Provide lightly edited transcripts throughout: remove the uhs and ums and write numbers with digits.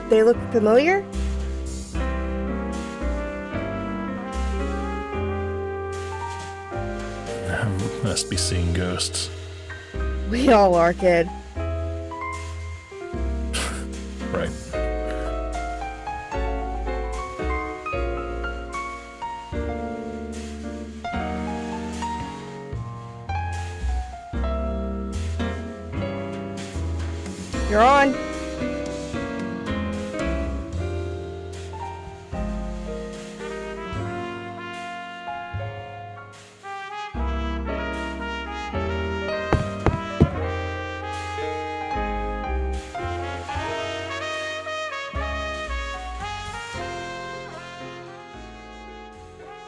They look familiar? Must be seeing ghosts. We all are, kid. Right. You're on.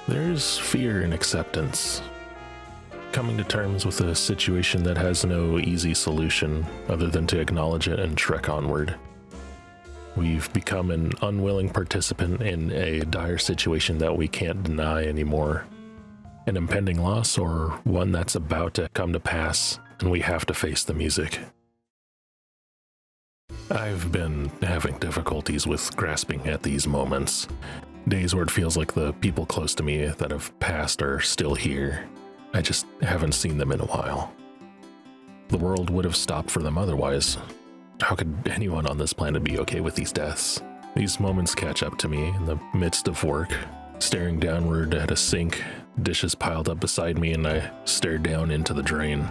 There's fear in acceptance. Coming to terms with a situation that has no easy solution other than to acknowledge it and trek onward. We've become an unwilling participant in a dire situation that we can't deny anymore. An impending loss or one that's about to come to pass, and we have to face the music. I've been having difficulties with grasping at these moments. Days where it feels like the people close to me that have passed are still here. I just haven't seen them in a while. The world would have stopped for them otherwise. How could anyone on this planet be okay with these deaths? These moments catch up to me in the midst of work, staring downward at a sink, dishes piled up beside me, and I stare down into the drain.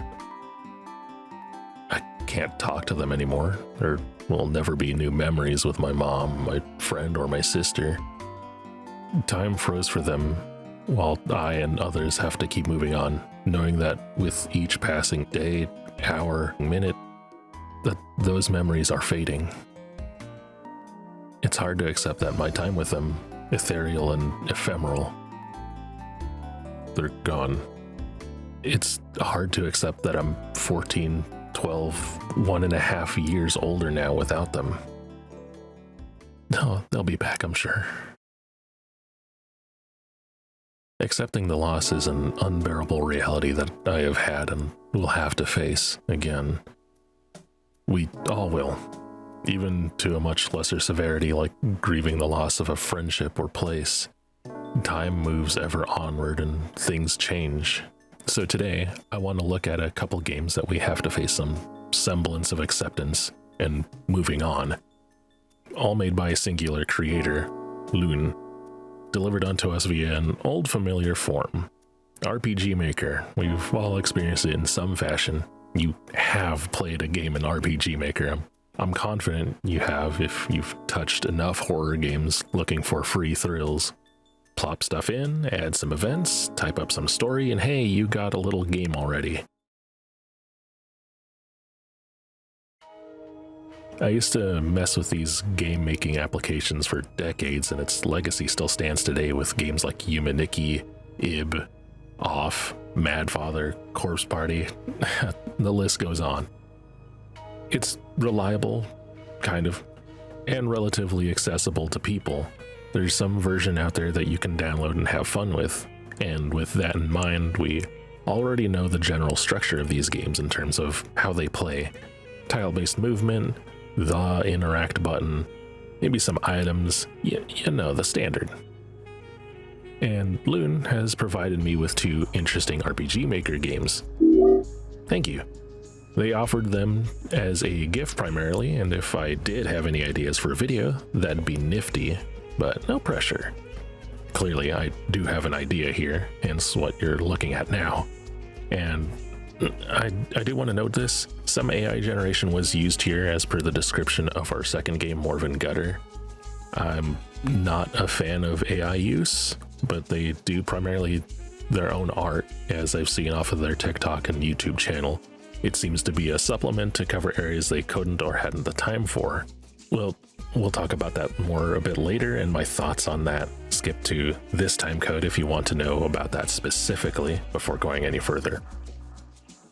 I can't talk to them anymore. There will never be new memories with my mom, my friend, or my sister. Time froze for them, while I and others have to keep moving on, knowing that with each passing day, hour, minute, that those memories are fading. It's hard to accept that my time with them, ethereal and ephemeral, they're gone. It's hard to accept that I'm 14, 12, 1.5 years older now without them. No, they'll be back, I'm sure. Accepting the loss is an unbearable reality that I have had and will have to face again. We all will, even to a much lesser severity like grieving the loss of a friendship or place. Time moves ever onward and things change. So today, I want to look at a couple games that we have to face some semblance of acceptance and moving on. All made by a singular creator, LuN. Delivered onto us via an old familiar form. RPG Maker. We've all experienced it in some fashion. You have played a game in RPG Maker. I'm confident you have if you've touched enough horror games looking for free thrills. Plop stuff in, add some events, type up some story, and hey, you got a little game already. I used to mess with these game-making applications for decades, and its legacy still stands today with games like Humaniki, Ib, Off, Madfather, Corpse Party, the list goes on. It's reliable, kind of, and relatively accessible to people. There's some version out there that you can download and have fun with, and with that in mind, we already know the general structure of these games in terms of how they play. Tile-based movement, the interact button, maybe some items, you know, the standard. And LuN has provided me with 2 interesting RPG Maker games. Thank you. They offered them as a gift primarily, and if I did have any ideas for a video, that'd be nifty, but no pressure. Clearly, I do have an idea here, hence what you're looking at now. And I do want to note this. Some AI generation was used here as per the description of our second game, Morvyn Gutter. I'm not a fan of AI use, but they do primarily their own art, as I've seen off of their TikTok and YouTube channel. It seems to be a supplement to cover areas they couldn't or hadn't the time for. Well, we'll talk about that more a bit later and my thoughts on that. Skip to this time code if you want to know about that specifically before going any further.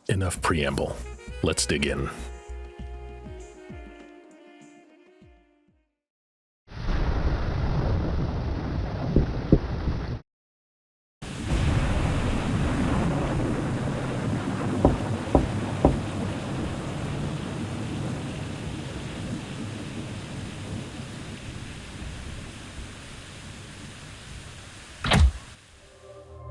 Enough preamble. Let's dig in.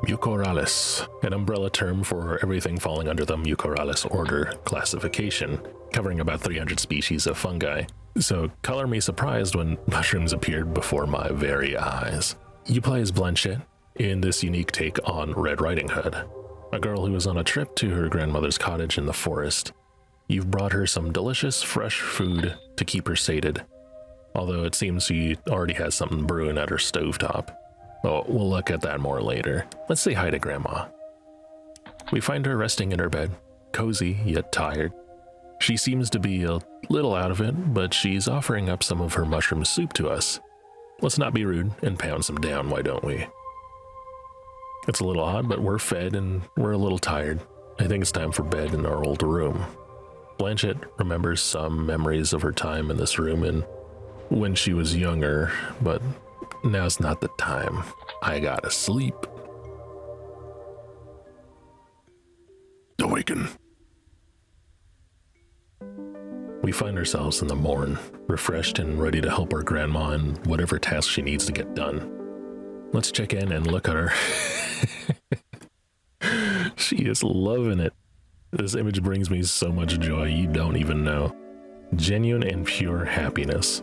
Mucorales, an umbrella term for everything falling under the Mucorales order classification, covering about 300 species of fungi. So color me surprised when mushrooms appeared before my very eyes. You play as Blanchette in this unique take on Red Riding Hood, a girl who is on a trip to her grandmother's cottage in the forest. You've brought her some delicious fresh food to keep her sated, although it seems she already has something brewing at her stovetop. Oh, we'll look at that more later. Let's say hi to Grandma. We find her resting in her bed, cozy yet tired. She seems to be a little out of it, but she's offering up some of her mushroom soup to us. Let's not be rude and pound some down, why don't we? It's a little odd, but we're fed and we're a little tired. I think it's time for bed in our old room. Blanchette remembers some memories of her time in this room and when she was younger, but now's not the time. I gotta sleep. Awaken. We find ourselves in the morn, refreshed and ready to help our grandma in whatever task she needs to get done. Let's check in and look at her. She is loving it. This image brings me so much joy you don't even know. Genuine and pure happiness.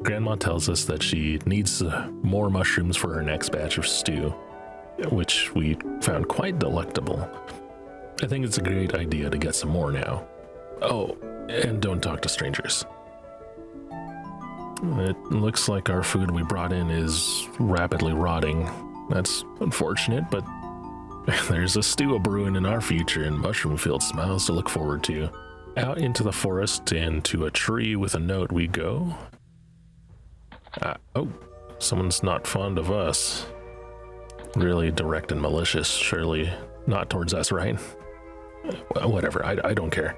Grandma tells us that she needs more mushrooms for her next batch of stew, which we found quite delectable. I think it's a great idea to get some more now. Oh, and don't talk to strangers. It looks like our food we brought in is rapidly rotting. That's unfortunate, but there's a stew a-brewing in our future and mushroom-filled smiles to look forward to. Out into the forest and to a tree with a note we go. Oh, someone's not fond of us. Really direct and malicious, surely not towards us, right? Whatever, I don't care.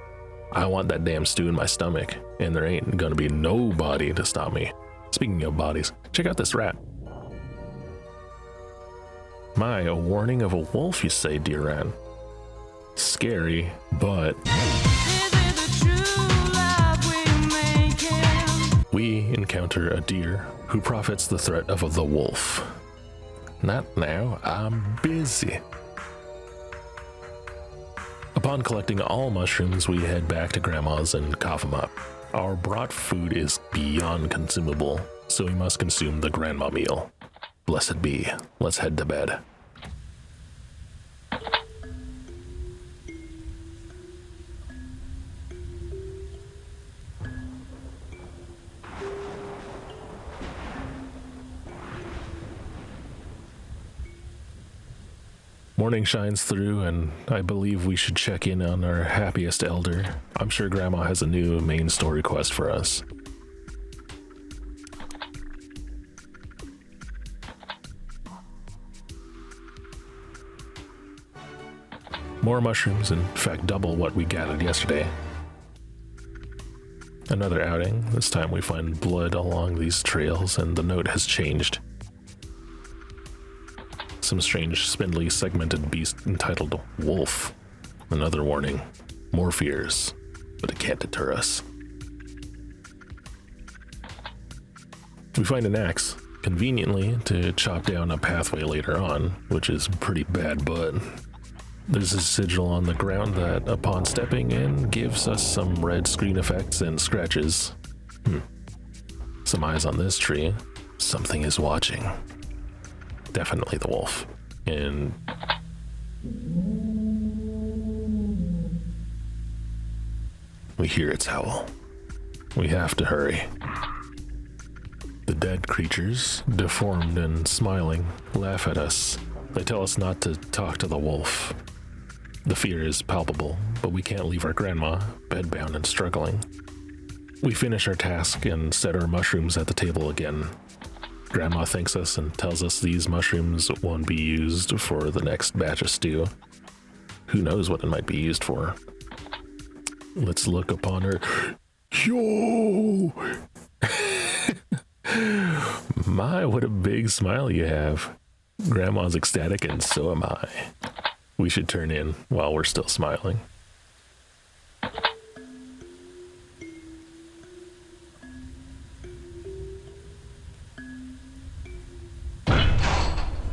I want that damn stew in my stomach, and there ain't gonna be nobody to stop me. Speaking of bodies, check out this rat. My, a warning of a wolf, you say, dear rat? Scary, but we encounter a deer who profits the threat of the wolf. Not now, I'm busy. Upon collecting all mushrooms, we head back to Grandma's and cough them up. Our brought food is beyond consumable, so we must consume the grandma meal. Blessed be. Let's head to bed. Morning shines through, and I believe we should check in on our happiest elder. I'm sure Grandma has a new main story quest for us. More mushrooms, in fact double what we gathered yesterday. Another outing. This time we find blood along these trails, and the note has changed. Some strange, spindly, segmented beast entitled Wolf. Another warning. More fears, but it can't deter us. We find an axe, conveniently, to chop down a pathway later on, which is pretty bad, but there's a sigil on the ground that, upon stepping in, gives us some red screen effects and scratches. Some eyes on this tree. Something is watching. Definitely the wolf. And we hear its howl. We have to hurry. The dead creatures, deformed and smiling, laugh at us. They tell us not to talk to the wolf. The fear is palpable, but we can't leave our grandma, bedbound and struggling. We finish our task and set our mushrooms at the table again. Grandma thanks us and tells us these mushrooms won't be used for the next batch of stew. Who knows what it might be used for? Let's look upon her. Yo! My, what a big smile you have. Grandma's ecstatic and so am I. We should turn in while we're still smiling.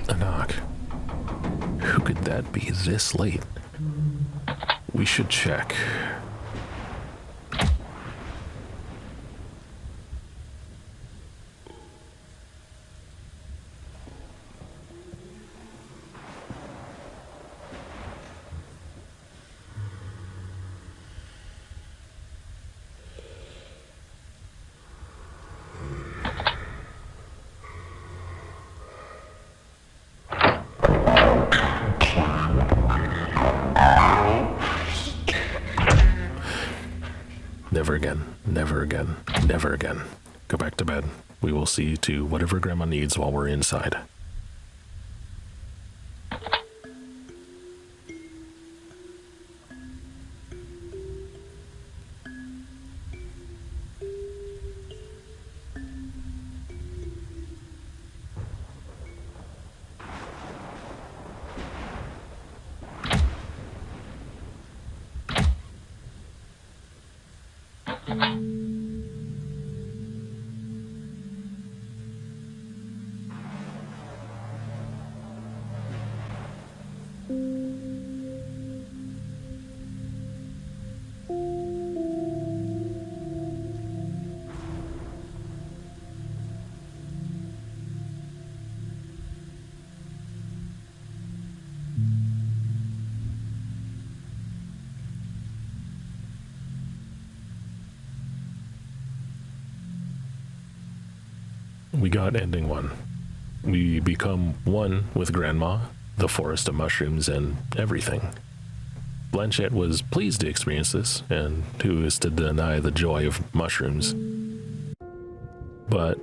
A knock. Who could that be this late? We should check. Never again, never again, never again. Go back to bed. We will see to whatever Grandma needs while we're inside. We got ending one. We become one with Grandma, the forest of mushrooms, and everything. Blanchette was pleased to experience this, and who is to deny the joy of mushrooms? But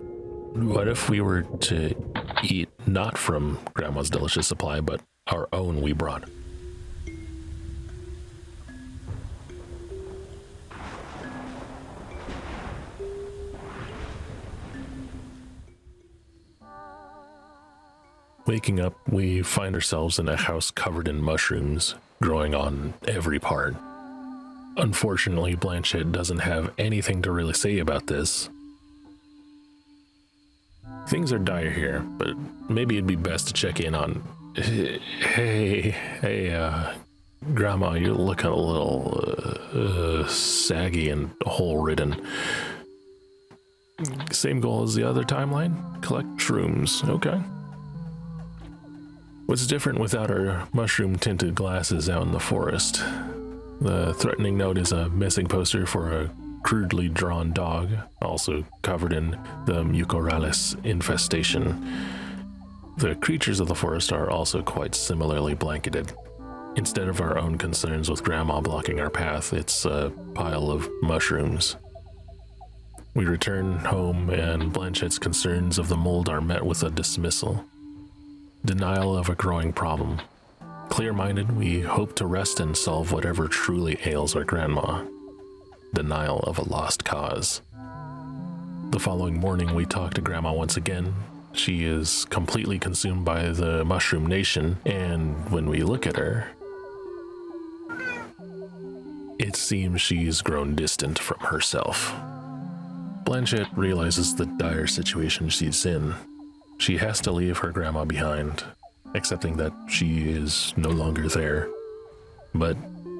what if we were to eat not from Grandma's delicious supply, but our own we brought? Waking up, we find ourselves in a house covered in mushrooms, growing on every part. Unfortunately, Blanchette doesn't have anything to really say about this. Things are dire here, but maybe it'd be best to check in on... Hey, Grandma, you're looking a little saggy and hole-ridden. Same goal as the other timeline? Collect shrooms, okay. What's different without our mushroom-tinted glasses out in the forest? The threatening note is a missing poster for a crudely drawn dog, also covered in the Mucorales infestation. The creatures of the forest are also quite similarly blanketed. Instead of our own concerns with Grandma blocking our path, it's a pile of mushrooms. We return home, and Blanchette's concerns of the mold are met with a dismissal. Denial of a growing problem. Clear-minded, we hope to rest and solve whatever truly ails our Grandma. Denial of a lost cause. The following morning, we talk to Grandma once again. She is completely consumed by the mushroom nation, and when we look at her, it seems she's grown distant from herself. Blanchette realizes the dire situation she's in. She has to leave her Grandma behind, accepting that she is no longer there. But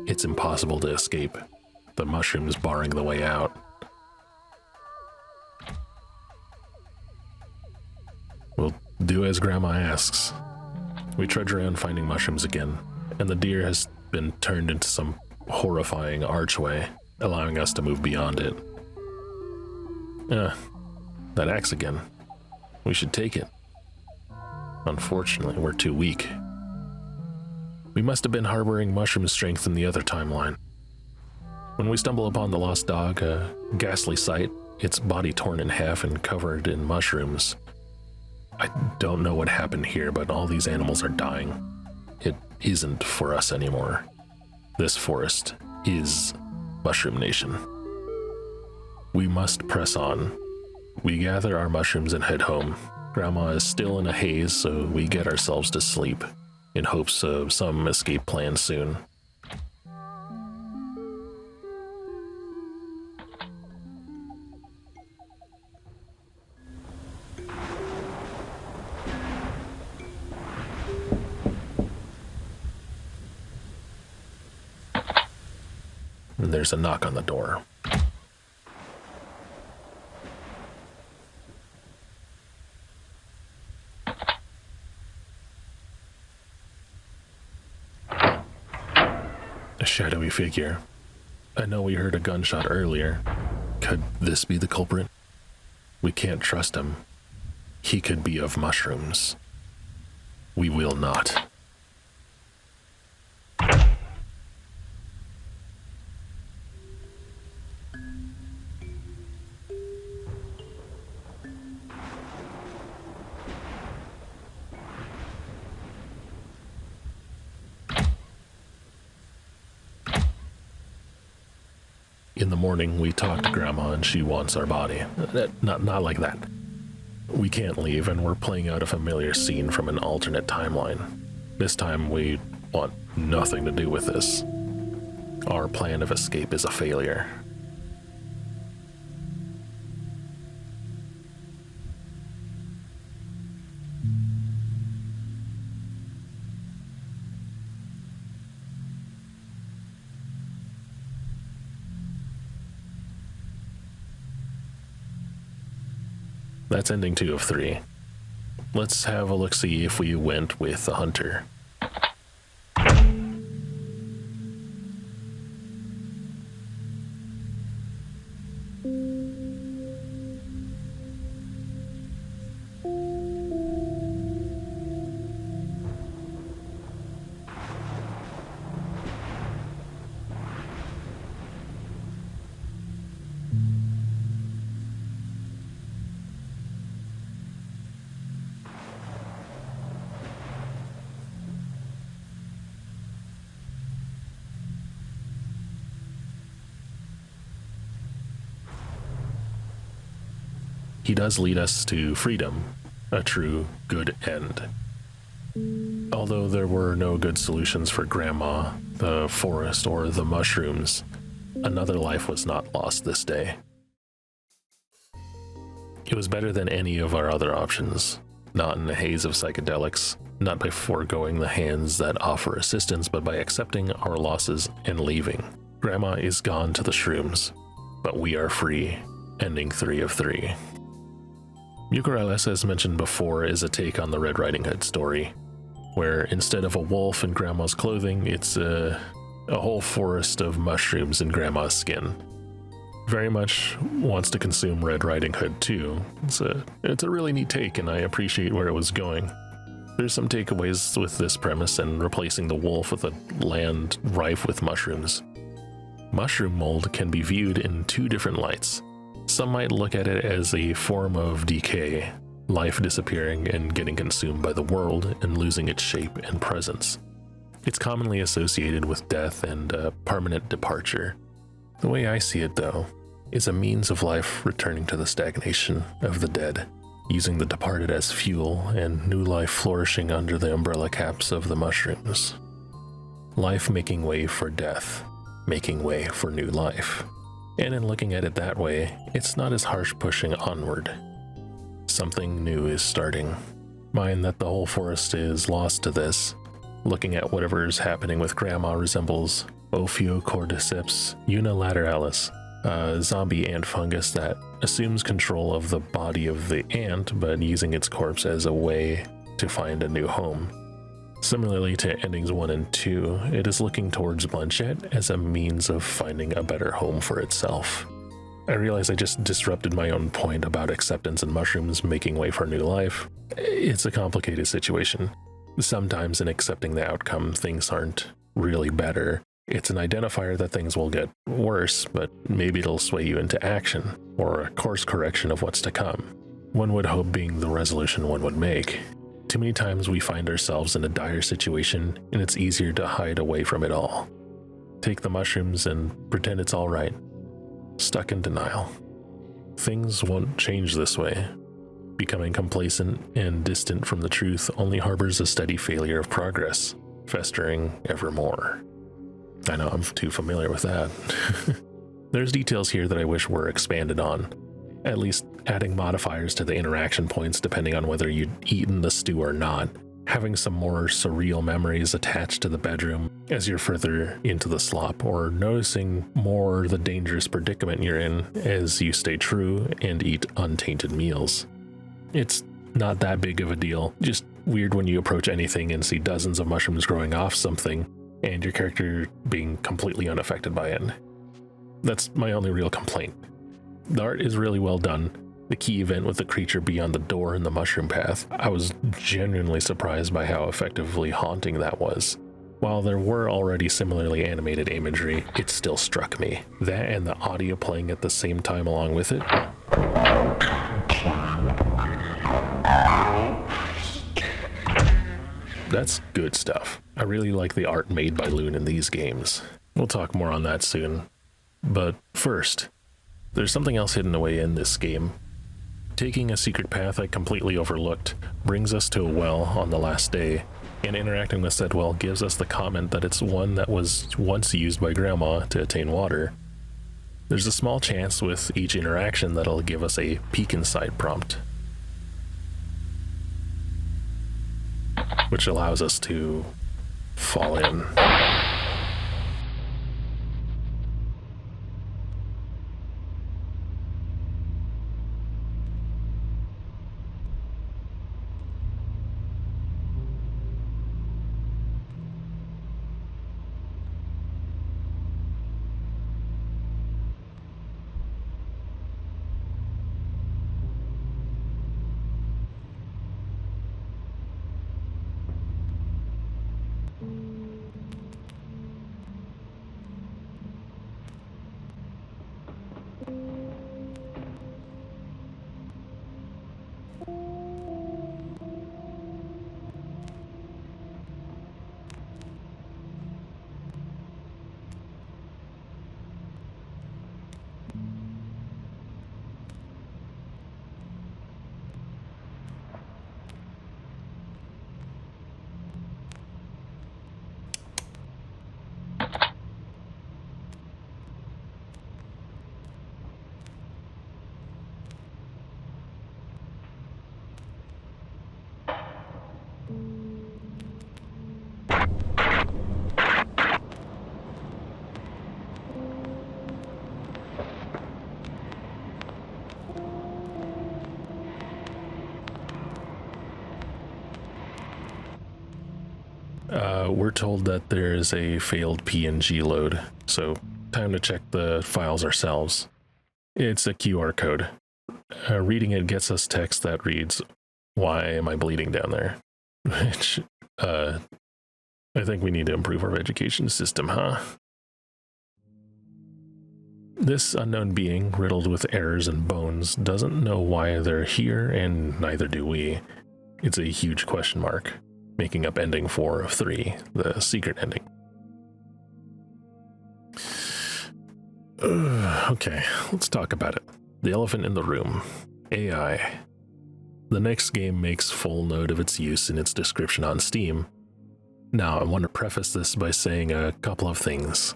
it's impossible to escape, the mushrooms barring the way out. We'll do as Grandma asks. We trudge around finding mushrooms again, and the deer has been turned into some horrifying archway, allowing us to move beyond it. That axe again. We should take it. Unfortunately, we're too weak. We must have been harboring mushroom strength in the other timeline. When we stumble upon the lost dog, a ghastly sight, its body torn in half and covered in mushrooms. I don't know what happened here, but all these animals are dying. It isn't for us anymore. This forest is Mushroom Nation. We must press on. We gather our mushrooms and head home. Grandma is still in a haze, so we get ourselves to sleep, in hopes of some escape plan soon. And there's a knock on the door. A shadowy figure. I know we heard a gunshot earlier. Could this be the culprit? We can't trust him. He could be of mushrooms. We will not. In the morning, we talk to Grandma and she wants our body. Not like that. We can't leave and we're playing out a familiar scene from an alternate timeline. This time we want nothing to do with this. Our plan of escape is a failure. That's ending 2 of 3. Let's have a look-see if we went with the hunter. He does lead us to freedom, a true good end. Although there were no good solutions for Grandma, the forest, or the mushrooms, another life was not lost this day. It was better than any of our other options, not in a haze of psychedelics, not by foregoing the hands that offer assistance, but by accepting our losses and leaving. Grandma is gone to the shrooms, but we are free, ending 3 of 3. Mucorales, as mentioned before, is a take on the Red Riding Hood story, where instead of a wolf in Grandma's clothing, it's a whole forest of mushrooms in Grandma's skin. Very much wants to consume Red Riding Hood too. It's a really neat take, and I appreciate where it was going. There's some takeaways with this premise and replacing the wolf with a land rife with mushrooms. Mushroom mold can be viewed in 2 different lights. Some might look at it as a form of decay, life disappearing and getting consumed by the world and losing its shape and presence. It's commonly associated with death and permanent departure. The way I see it, though, is a means of life returning to the stagnation of the dead, using the departed as fuel and new life flourishing under the umbrella caps of the mushrooms. Life making way for death, making way for new life. And in looking at it that way, it's not as harsh pushing onward. Something new is starting. Mind that the whole forest is lost to this. Looking at whatever is happening with Grandma resembles Ophiocordyceps unilateralis, a zombie ant fungus that assumes control of the body of the ant, but using its corpse as a way to find a new home. Similarly to endings 1 and 2, it is looking towards Blanchette as a means of finding a better home for itself. I realize I just disrupted my own point about acceptance and mushrooms making way for new life. It's a complicated situation. Sometimes in accepting the outcome, things aren't really better. It's an identifier that things will get worse, but maybe it'll sway you into action, or a course correction of what's to come. One would hope being the resolution one would make. Too many times we find ourselves in a dire situation, and it's easier to hide away from it all. Take the mushrooms and pretend it's all right. Stuck in denial. Things won't change this way. Becoming complacent and distant from the truth only harbors a steady failure of progress, festering ever more. I know I'm too familiar with that. There's details here that I wish were expanded on, at least adding modifiers to the interaction points depending on whether you'd eaten the stew or not, having some more surreal memories attached to the bedroom as you're further into the slop, or noticing more the dangerous predicament you're in as you stay true and eat untainted meals. It's not that big of a deal, just weird when you approach anything and see dozens of mushrooms growing off something, and your character being completely unaffected by it. That's my only real complaint. The art is really well done. The key event with the creature beyond the door in the mushroom path, I was genuinely surprised by how effectively haunting that was. While there were already similarly animated imagery, it still struck me. That and the audio playing at the same time along with it. That's good stuff. I really like the art made by LuN in these games. We'll talk more on that soon. But first, there's something else hidden away in this game. Taking a secret path I completely overlooked brings us to a well on the last day, and interacting with said well gives us the comment that it's one that was once used by Grandma to attain water. There's a small chance with each interaction that'll give us a peek inside prompt, which allows us to fall in. We're told that there is a failed PNG load, so time to check the files ourselves. It's a QR code. Reading it gets us text that reads, "Why am I bleeding down there?" Which, I think we need to improve our education system, huh? This unknown being, riddled with errors and bones, doesn't know why they're here, and neither do we. It's a huge question mark, making up ending 4 of 3, the secret ending. Okay, let's talk about it. The elephant in the room. AI. The next game makes full note of its use in its description on Steam. Now, I want to preface this by saying a couple of things.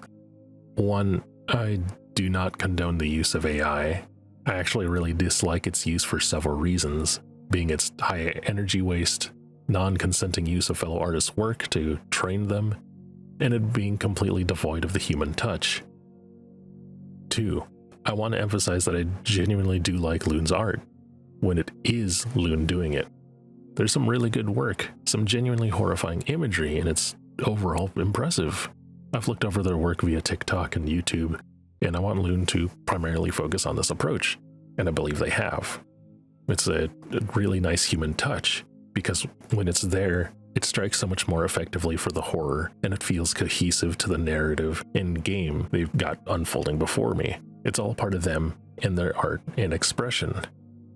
One, I do not condone the use of AI. I actually really dislike its use for several reasons, being its high energy waste, non-consenting use of fellow artists' work to train them, and it being completely devoid of the human touch. 2, I want to emphasize that I genuinely do like LuN's art, when it is LuN doing it. There's some really good work, some genuinely horrifying imagery, and it's overall impressive. I've looked over their work via TikTok and YouTube, and I want LuN to primarily focus on this approach, and I believe they have. It's a really nice human touch, because when it's there, It strikes so much more effectively for the horror, and it feels cohesive to the narrative in game they've got unfolding before me. It's all part of them and their art and expression.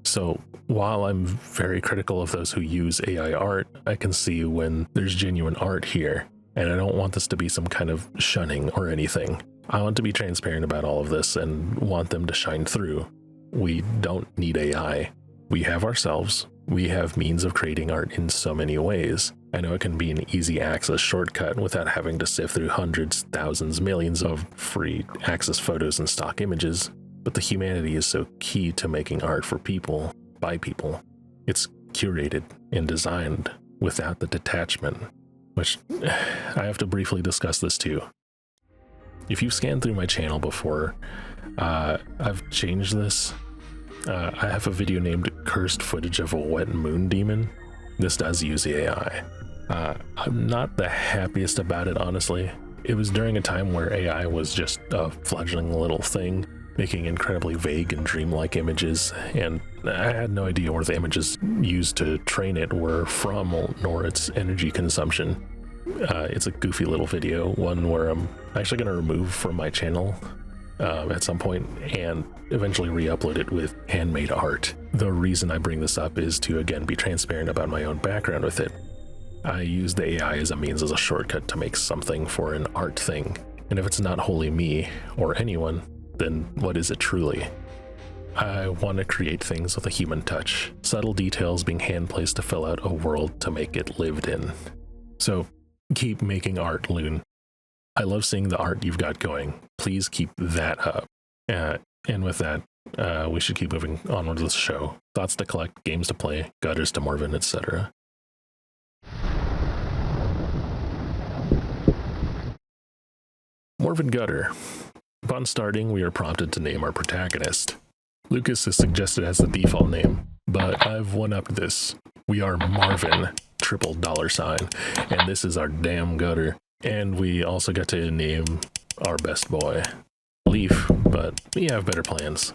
So while I'm very critical of those who use AI art, I can see when there's genuine art here, and I don't want this to be some kind of shunning or anything. I want to be transparent about all of this and want them to shine through. We don't need AI. We have ourselves. We have means of creating art in so many ways. I know it can be an easy access shortcut without having to sift through hundreds, thousands, millions of free access photos and stock images, but the humanity is so key to making art for people, by people. It's curated and designed without the detachment, which I have to briefly discuss this too. If you've scanned through my channel before, I've changed this. I have a video named Cursed Footage of a Wet Moon Demon. This does use AI. I'm not the happiest about it, honestly. It was during a time where AI was just a fledgling little thing, making incredibly vague and dreamlike images, and I had no idea where the images used to train it were from, nor its energy consumption. It's a goofy little video, one where I'm actually going to remove from my channel at some point and eventually re-upload it with handmade art. The reason I bring this up is to again be transparent about my own background with it. I use the AI as a means, as a shortcut to make something for an art thing, and if it's not wholly me or anyone, then what is it truly? I want to create things with a human touch, subtle details being hand-placed to fill out a world to make it lived in. So keep making art, LuN. I love seeing the art you've got going. Please keep that up. And with that, we should keep moving onward with the show. Thoughts to collect, games to play, gutters to Morvyn, etc. Morvyn Gutter. Upon starting, we are prompted to name our protagonist. Lucas is suggested as the default name, but I've one-upped this. We are Morvyn, $, and this is our damn gutter. And we also got to name our best boy Leaf, but we have better plans.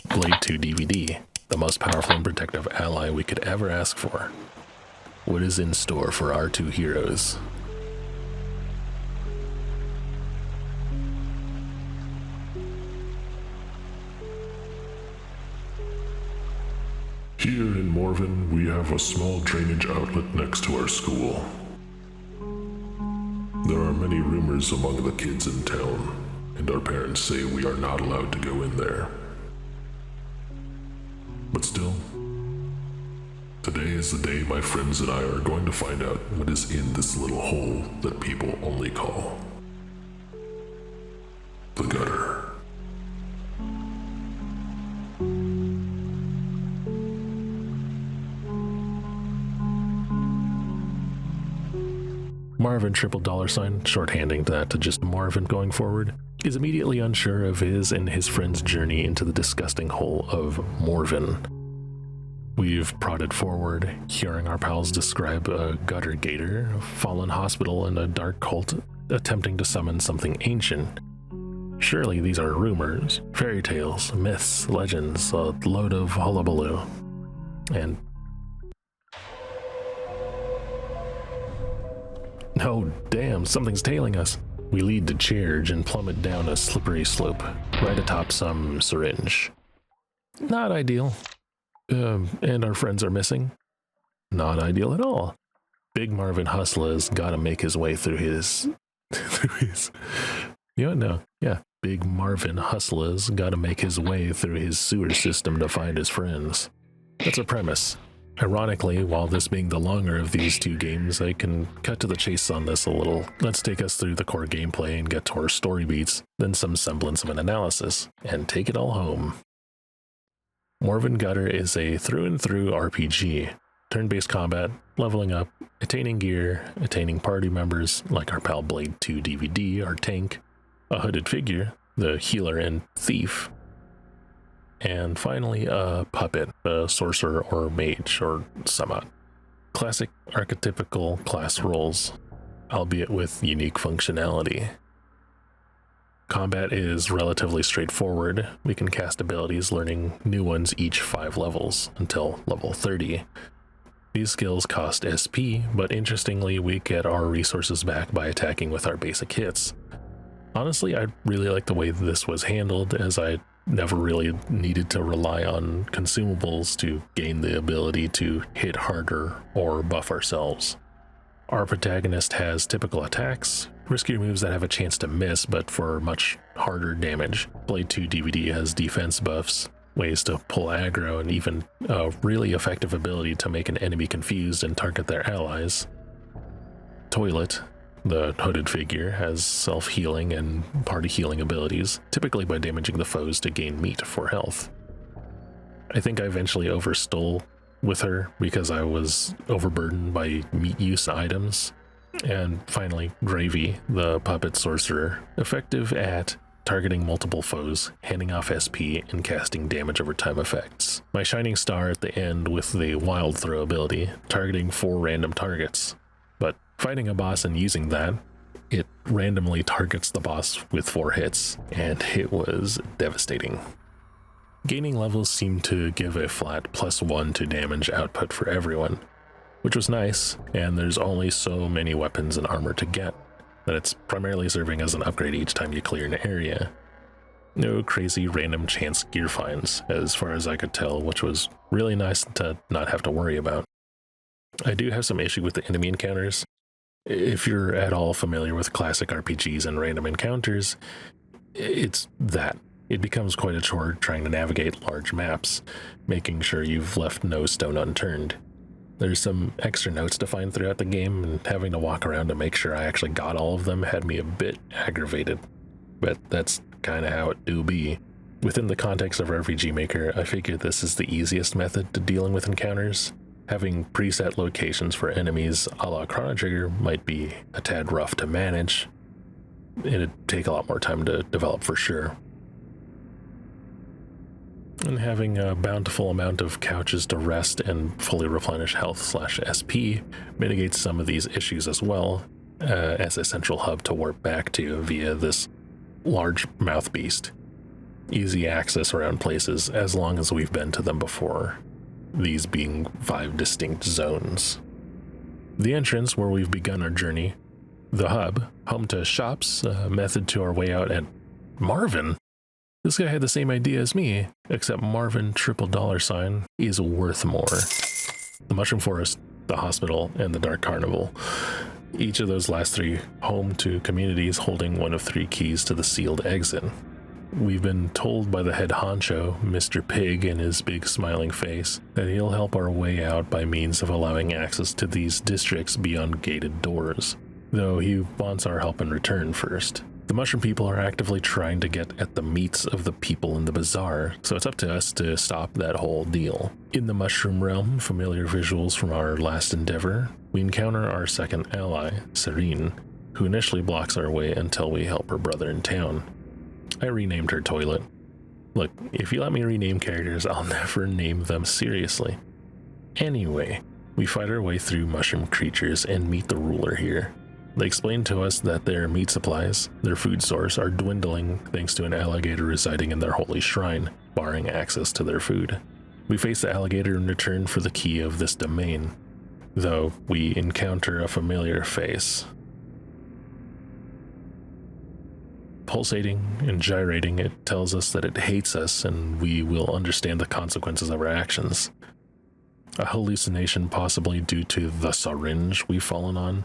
Blade 2 DVD, the most powerful and protective ally we could ever ask for. What is in store for our two heroes? Here in Morvyn, we have a small drainage outlet next to our school. There are many rumors among the kids in town, and our parents say we are not allowed to go in there. But still, today is the day my friends and I are going to find out what is in this little hole that people only call the gutter. Marvin $, shorthanding that to just Marvin going forward, is immediately unsure of his and his friend's journey into the disgusting hole of Morvyn. We've prodded forward, hearing our pals describe a gutter gator, a fallen hospital, and a dark cult attempting to summon something ancient. Surely these are rumors, fairy tales, myths, legends, a load of hullabaloo. And oh damn, something's tailing us. We lead to charge and plummet down a slippery slope, right atop some syringe. Not ideal. And our friends are missing. Not ideal at all. Big Marvin Hustler's gotta make his way through his... Big Marvin Hustler's gotta make his way through his sewer system to find his friends. That's a premise. Ironically, while this being the longer of these two games, I can cut to the chase on this a little. Let's take us through the core gameplay and get to our story beats, then some semblance of an analysis, and take it all home. Morvyn Gutter is a through-and-through RPG. Turn-based combat, leveling up, attaining gear, attaining party members, like our pal Blade 2 DVD, our tank, a hooded figure, the healer and thief, and finally a puppet, a sorcerer or mage or somewhat. Classic archetypical class roles, albeit with unique functionality. Combat is relatively straightforward. We can cast abilities, learning new ones each 5 levels until level 30. These skills cost SP, but interestingly, we get our resources back by attacking with our basic hits. Honestly, I really like the way this was handled, as I never really needed to rely on consumables to gain the ability to hit harder or buff ourselves. Our protagonist has typical attacks, riskier moves that have a chance to miss but for much harder damage. Blade 2 DVD has defense buffs, ways to pull aggro, and even a really effective ability to make an enemy confused and target their allies. Toilet, the hooded figure, has self-healing and party healing abilities, typically by damaging the foes to gain meat for health. I think I eventually overstole with her because I was overburdened by meat use items. And finally, Gravy, the puppet sorcerer, effective at targeting multiple foes, handing off SP, and casting damage over time effects. My shining star at the end with the wild throw ability, targeting 4 random targets. But fighting a boss and using that, it randomly targets the boss with 4 hits, and it was devastating. Gaining levels seemed to give a flat +1 to damage output for everyone, which was nice, and there's only so many weapons and armor to get, that it's primarily serving as an upgrade each time you clear an area. No crazy random chance gear finds, as far as I could tell, which was really nice to not have to worry about. I do have some issue with the enemy encounters. If you're at all familiar with classic RPGs and random encounters, it's that. It becomes quite a chore trying to navigate large maps, making sure you've left no stone unturned. There's some extra notes to find throughout the game, and having to walk around to make sure I actually got all of them had me a bit aggravated. But that's kinda how it do be. Within the context of RPG Maker, I figured this is the easiest method to dealing with encounters. Having preset locations for enemies a la Chrono Trigger might be a tad rough to manage. It'd take a lot more time to develop for sure. And having a bountiful amount of couches to rest and fully replenish health/SP mitigates some of these issues as well, as a central hub to warp back to via this large mouth beast. Easy access around places as long as we've been to them before, these being 5 distinct zones. The entrance where we've begun our journey, the hub, home to shops, a method to our way out, and Morvyn. This guy had the same idea as me, except Morvyn $$ is worth more. The Mushroom Forest, the hospital, and the Dark Carnival. Each of those last 3 home to communities holding one of 3 keys to the sealed exit. We've been told by the head honcho, Mr. Pig and his big smiling face, that he'll help our way out by means of allowing access to these districts beyond gated doors, though he wants our help in return first. The mushroom people are actively trying to get at the meats of the people in the bazaar, so it's up to us to stop that whole deal. In the mushroom realm, familiar visuals from our last endeavor, we encounter our second ally, therein, who initially blocks our way until we help her brother in town. I renamed her Toilet. Look, if you let me rename characters, I'll never name them seriously. Anyway, we fight our way through mushroom creatures and meet the ruler here. They explain to us that their meat supplies, their food source, are dwindling thanks to an alligator residing in their holy shrine, barring access to their food. We face the alligator in return for the key of this domain, though we encounter a familiar face. Pulsating and gyrating, it tells us that it hates us and we will understand the consequences of our actions. A hallucination possibly due to the syringe we've fallen on.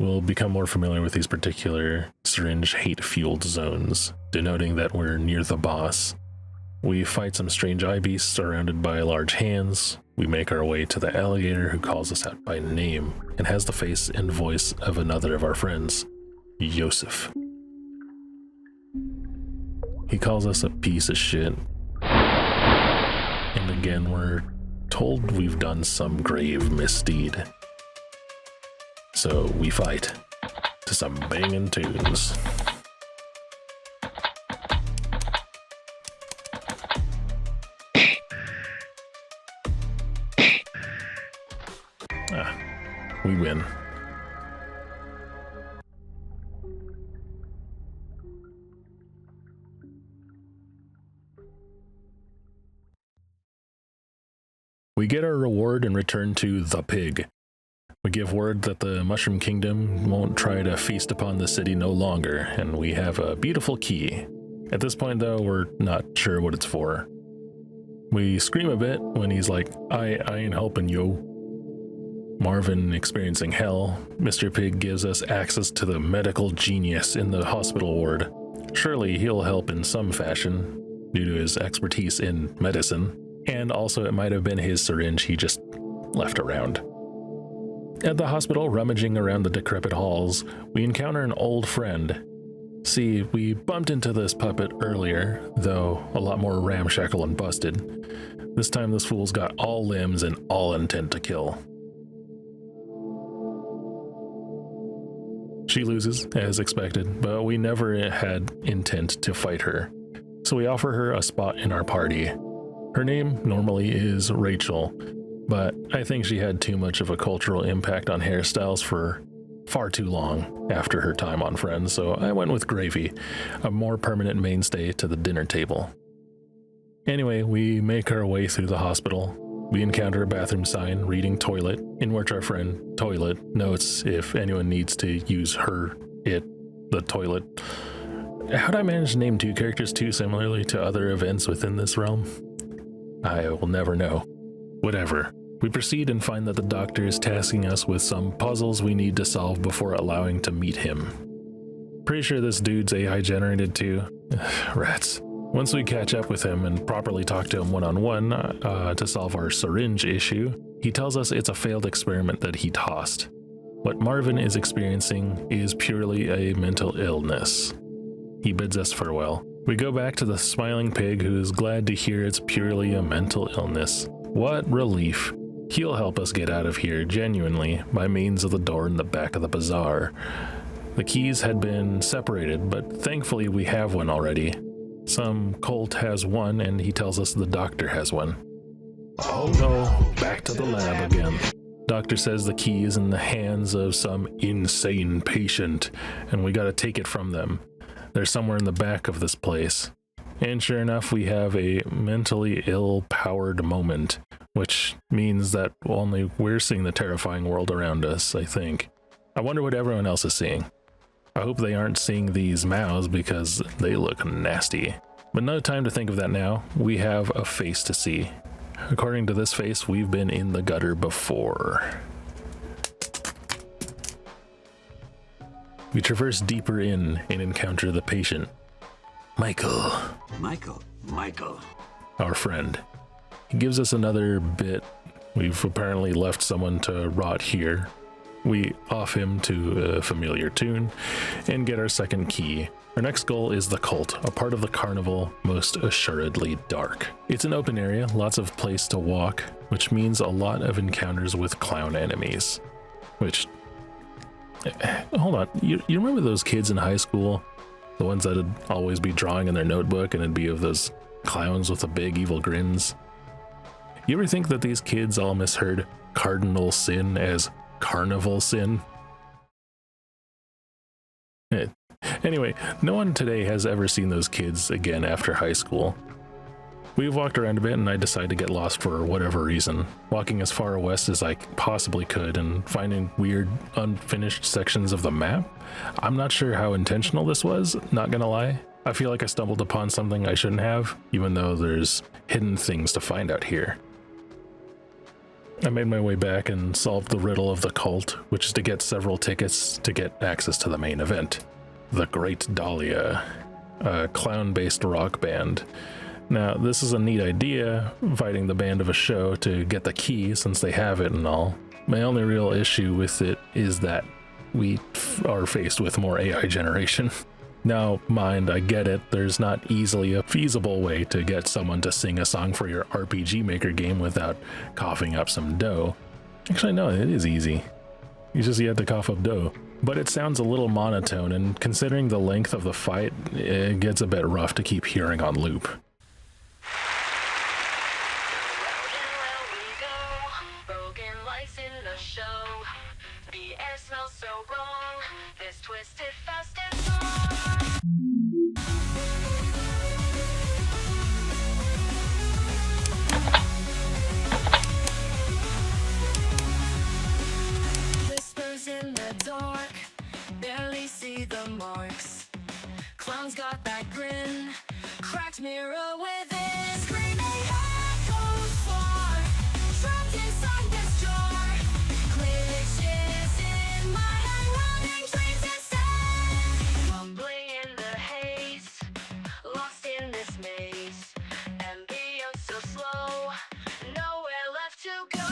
We'll become more familiar with these particular syringe hate-fueled zones, denoting that we're near the boss. We fight some strange eye beasts surrounded by large hands. We make our way to the alligator who calls us out by name and has the face and voice of another of our friends, Yosef. He calls us a piece of shit. And again, we're told we've done some grave misdeed. So we fight to some banging tunes. We win. We get our reward and return to the pig. We give word that the Mushroom Kingdom won't try to feast upon the city no longer, and we have a beautiful key. At this point, though, we're not sure what it's for. We scream a bit when he's like, I ain't helping yo. Morvyn experiencing hell, Mr. Pig gives us access to the medical genius in the hospital ward. Surely he'll help in some fashion, due to his expertise in medicine, and also it might have been his syringe he just left around. At the hospital, rummaging around the decrepit halls, we encounter an old friend. See, we bumped into this puppet earlier, though a lot more ramshackle and busted. This time this fool's got all limbs and all intent to kill. She loses, as expected, but we never had intent to fight her, so we offer her a spot in our party. Her name normally is Rachel, but I think she had too much of a cultural impact on hairstyles for far too long after her time on Friends, so I went with Gravy, a more permanent mainstay to the dinner table. Anyway, we make our way through the hospital. We encounter a bathroom sign reading toilet, in which our friend Toilet notes if anyone needs to use the toilet. How'd I manage to name two characters too similarly to other events within this realm? I will never know. Whatever. We proceed and find that the doctor is tasking us with some puzzles we need to solve before allowing to meet him. Pretty sure this dude's AI generated too. Rats. Once we catch up with him and properly talk to him one-on-one to solve our syringe issue, he tells us it's a failed experiment that he tossed. What Morvyn is experiencing is purely a mental illness. He bids us farewell. We go back to the smiling pig who is glad to hear it's purely a mental illness. What relief. He'll help us get out of here genuinely by means of the door in the back of the bazaar. The keys had been separated, but thankfully we have one already. Some cult has one, and he tells us the doctor has one. Oh no, back to the lab again. Doctor says the key is in the hands of some insane patient, and we gotta take it from them. They're somewhere in the back of this place. And sure enough, we have a mentally ill-powered moment, which means that only we're seeing the terrifying world around us, I think. I wonder what everyone else is seeing. I hope they aren't seeing these mouths because they look nasty. But no time to think of that now. We have a face to see. According to this face, we've been in the gutter before. We traverse deeper in and encounter the patient. Michael. Our friend. He gives us another bit. We've apparently left someone to rot here. We off him to a familiar tune and get our second key. Our next goal is the cult, a part of the carnival, most assuredly dark. It's an open area, lots of place to walk, which means a lot of encounters with clown enemies. Which, hold on, you remember those kids in high school? The ones that'd always be drawing in their notebook and it'd be of those clowns with the big evil grins? You ever think that these kids all misheard cardinal sin as carnival sin? Anyway, no one today has ever seen those kids again after high school. We've walked around a bit and I decided to get lost for whatever reason, walking as far west as I possibly could and finding weird unfinished sections of the map. I'm not sure how intentional this was, not gonna lie. I feel like I stumbled upon something I shouldn't have, even though there's hidden things to find out here. I made my way back and solved the riddle of the cult, which is to get several tickets to get access to the main event. The Great Dahlia, a clown-based rock band. Now, this is a neat idea, inviting the band of a show to get the key since they have it and all. My only real issue with it is that we are faced with more AI generation. Now, mind, I get it, there's not easily a feasible way to get someone to sing a song for your RPG Maker game without coughing up some dough. Actually, no, it is easy. You have to cough up dough. But it sounds a little monotone, and considering the length of the fight, it gets a bit rough to keep hearing on loop. got that grin, cracked mirror within, screaming echoes far, trapped inside this jar, glitches in my head, running dreams instead, mumbling in the haze, lost in this maze, ambience so slow, nowhere left to go.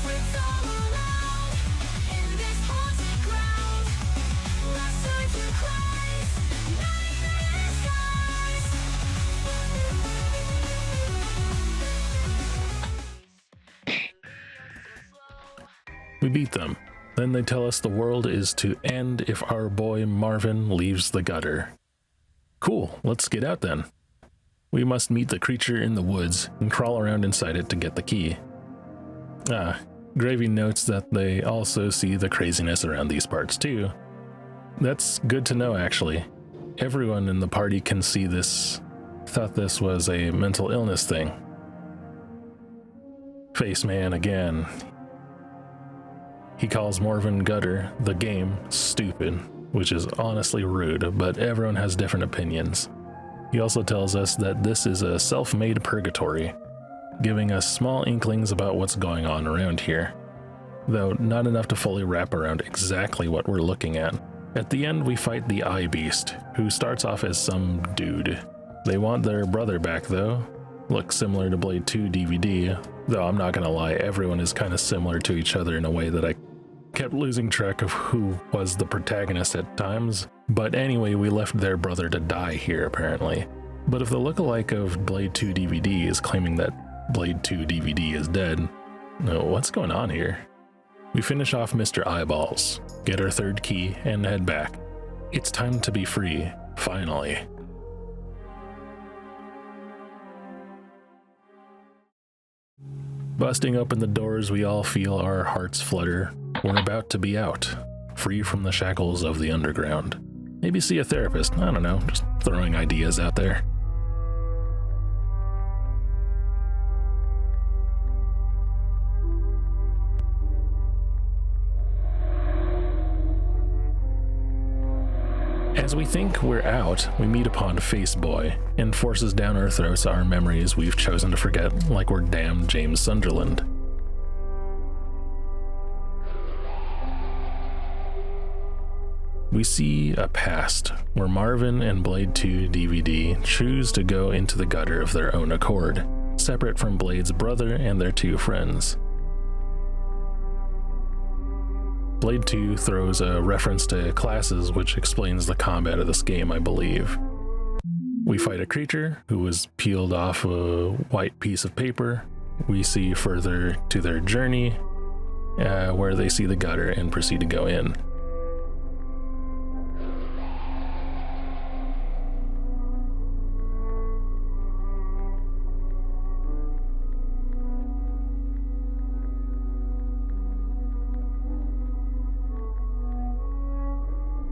Freaks all around in this haunted ground. Last time to cries, nightmare skies. We beat them. Then they tell us the world is to end if our boy Morvyn leaves the gutter. Cool, let's get out then. We must meet the creature in the woods and crawl around inside it to get the key. Gravy notes that they also see the craziness around these parts too. That's good to know, actually. Everyone in the party can see this. Thought this was a mental illness thing. Face man again. He calls Morvyn Gutter, the game, stupid, which is honestly rude, but everyone has different opinions. He also tells us that this is a self-made purgatory, giving us small inklings about what's going on around here, though not enough to fully wrap around exactly what we're looking at. At the end, we fight the Eye Beast, who starts off as some dude. They want their brother back though. Looks similar to Blade 2 DVD, though I'm not gonna lie, everyone is kind of similar to each other in a way that I kept losing track of who was the protagonist at times. But anyway, we left their brother to die here apparently. But if the lookalike of Blade 2 DVD is claiming that Blade 2 DVD is dead, what's going on here? We finish off Mr. Eyeballs, get our third key, and head back. It's time to be free, finally. Busting open the doors, we all feel our hearts flutter. We're about to be out, free from the shackles of the underground. Maybe see a therapist, I don't know, just throwing ideas out there. As we think we're out, we meet upon Faceboy, and forces down our throats our memories we've chosen to forget, like we're damned James Sunderland. We see a past where Morvyn and Blade 2 DVD choose to go into the gutter of their own accord, separate from Blade's brother and their two friends. Blade 2 throws a reference to classes which explains the combat of this game, I believe. We fight a creature who was peeled off a white piece of paper. We see further to their journey, where they see the gutter and proceed to go in.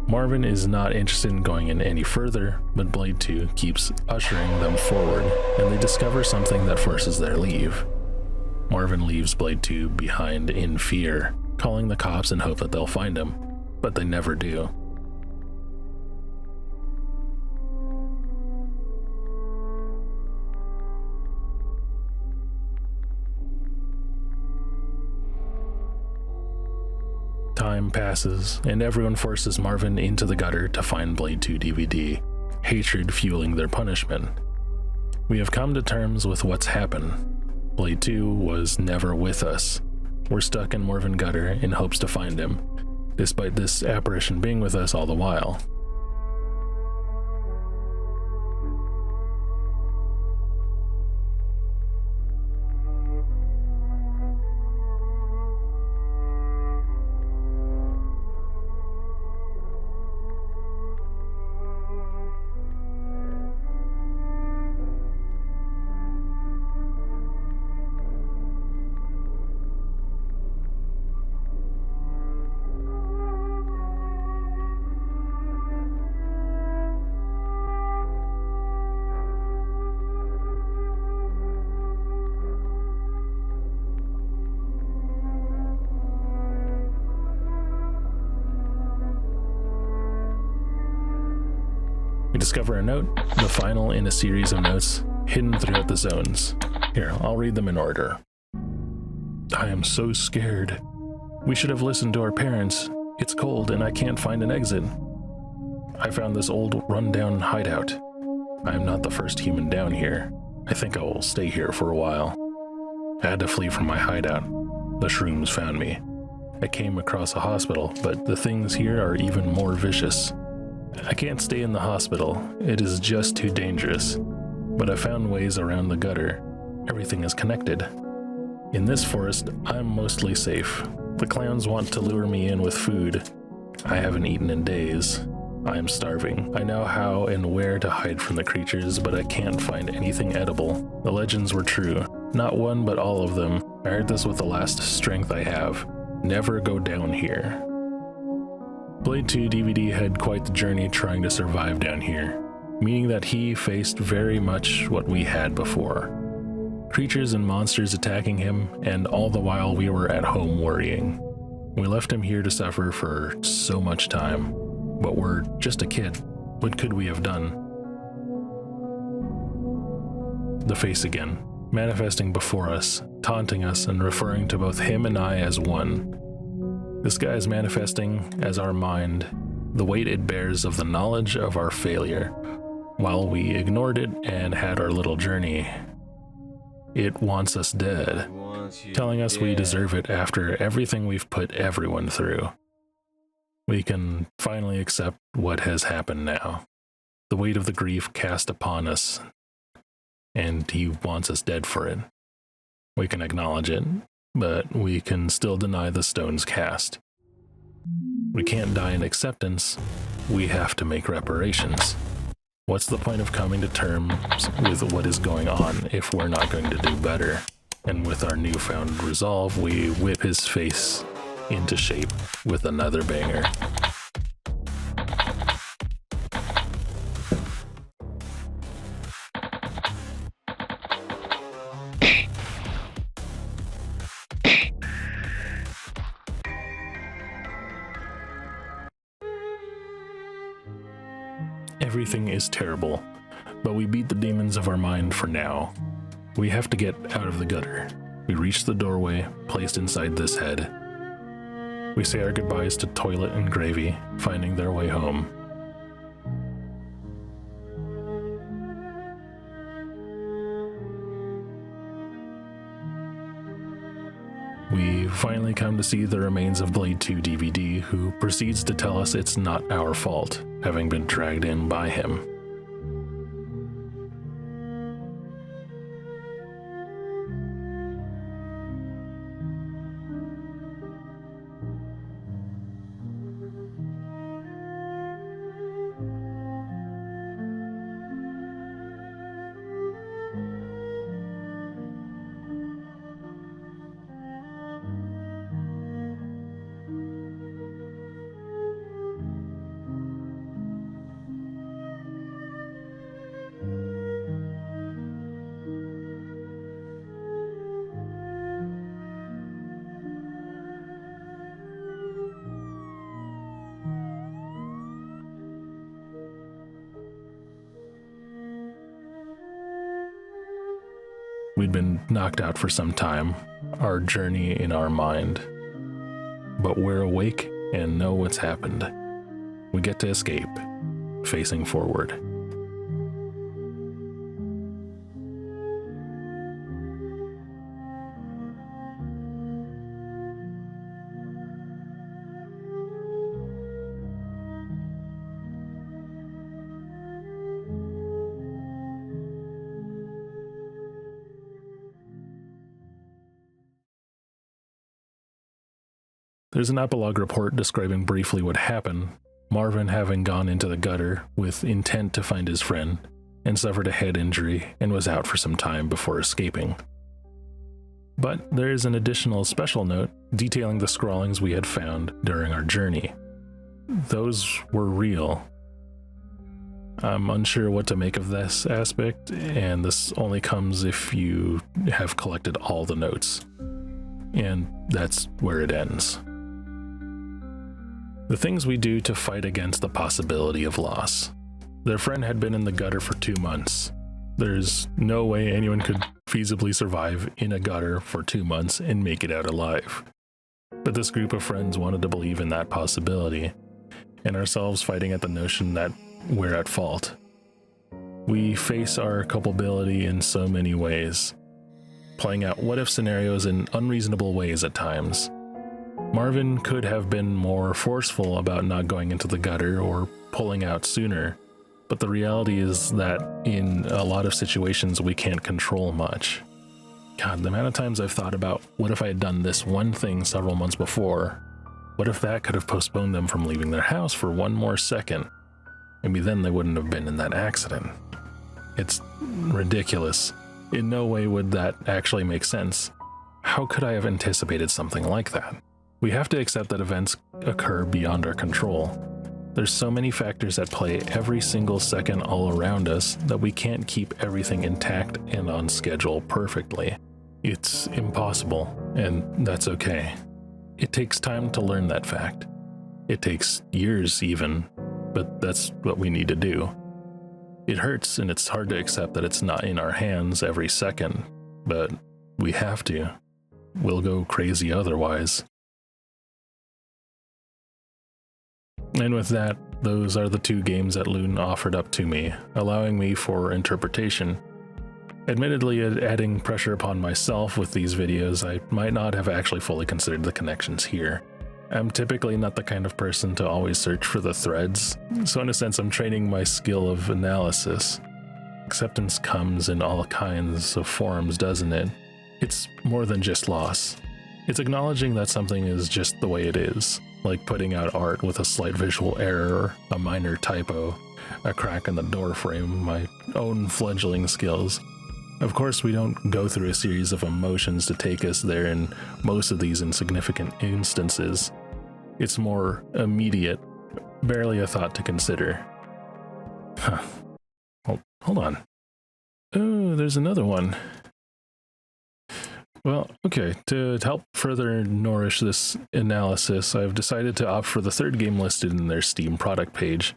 Morvyn is not interested in going in any further, but Blade 2 keeps ushering them forward, and they discover something that forces their leave. Morvyn leaves Blade 2 behind in fear, calling the cops in hope that they'll find him, but they never do. Time passes, and everyone forces Morvyn into the gutter to find Blade 2 DVD, hatred fueling their punishment. We have come to terms with what's happened. Blade 2 was never with us. We're stuck in Morvyn Gutter in hopes to find him, despite this apparition being with us all the while. discover a note, the final in a series of notes hidden throughout the zones. Here, I'll read them in order. I am so scared. We should have listened to our parents. It's cold and I can't find an exit. I found this old rundown hideout. I am not the first human down here. I think I will stay here for a while. I had to flee from my hideout. The shrooms found me. I came across a hospital, but the things here are even more vicious. I can't stay in the hospital. It is just too dangerous. But I found ways around the gutter. Everything is connected. In this forest, I'm mostly safe. The clowns want to lure me in with food. I haven't eaten in days. I am starving. I know how and where to hide from the creatures, but I can't find anything edible. The legends were true. Not one, but all of them. I heard this with the last strength I have. Never go down here. Blade 2 DVD had quite the journey trying to survive down here, meaning that he faced very much what we had before. Creatures and monsters attacking him, and all the while we were at home worrying. We left him here to suffer for so much time, but we're just a kid. What could we have done? The face again, manifesting before us, taunting us and referring to both him and I as one. This guy is manifesting as our mind, the weight it bears of the knowledge of our failure. While we ignored it and had our little journey, it wants us dead, telling us we deserve it after everything we've put everyone through. We can finally accept what has happened now, the weight of the grief cast upon us, and he wants us dead for it. We can acknowledge it, but we can still deny the stone's cast. We can't die in acceptance, we have to make reparations. What's the point of coming to terms with what is going on if we're not going to do better? And with our newfound resolve, we whip his face into shape with another banger. Everything is terrible, but we beat the demons of our mind for now. We have to get out of the gutter. We reach the doorway, placed inside this head. We say our goodbyes to Toilet and Gravy, finding their way home. We finally come to see the remains of Blade 2 DVD, who proceeds to tell us it's not our fault, having been dragged in by him. We'd been knocked out for some time, our journey in our mind. But we're awake and know what's happened. We get to escape, facing forward. There's an epilogue report describing briefly what happened, Morvyn having gone into the gutter with intent to find his friend, and suffered a head injury and was out for some time before escaping. But there is an additional special note detailing the scrawlings we had found during our journey. Those were real. I'm unsure what to make of this aspect, and this only comes if you have collected all the notes. And that's where it ends. The things we do to fight against the possibility of loss. Their friend had been in the gutter for 2 months. There's no way anyone could feasibly survive in a gutter for 2 months and make it out alive. But this group of friends wanted to believe in that possibility, and ourselves fighting at the notion that we're at fault. We face our culpability in so many ways, playing out what-if scenarios in unreasonable ways at times. Morvyn could have been more forceful about not going into the gutter or pulling out sooner, but the reality is that in a lot of situations we can't control much. God, the amount of times I've thought about what if I had done this one thing several months before? What if that could have postponed them from leaving their house for one more second? Maybe then they wouldn't have been in that accident. It's ridiculous. In no way would that actually make sense. How could I have anticipated something like that? We have to accept that events occur beyond our control. There's so many factors at play every single second all around us that we can't keep everything intact and on schedule perfectly. It's impossible, and that's okay. It takes time to learn that fact. It takes years even, but that's what we need to do. It hurts, and it's hard to accept that it's not in our hands every second, but we have to. We'll go crazy otherwise. And with that, those are the 2 games that LuN offered up to me, allowing me for interpretation. Admittedly, adding pressure upon myself with these videos, I might not have actually fully considered the connections here. I'm typically not the kind of person to always search for the threads, so in a sense I'm training my skill of analysis. Acceptance comes in all kinds of forms, doesn't it? It's more than just loss. It's acknowledging that something is just the way it is, like putting out art with a slight visual error, a minor typo, a crack in the door frame, my own fledgling skills. Of course, we don't go through a series of emotions to take us there in most of these insignificant instances. It's more immediate, barely a thought to consider. Huh. Hold on. Oh, there's another one. Well, okay, to help further nourish this analysis, I've decided to opt for the 3rd game listed in their Steam product page,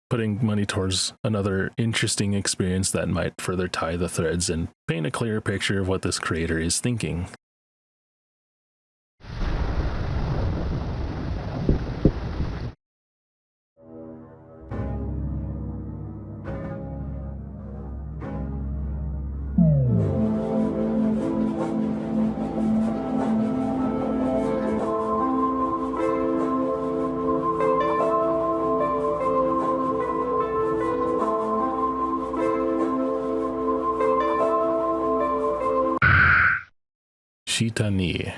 putting money towards another interesting experience that might further tie the threads and paint a clearer picture of what this creator is thinking. Shita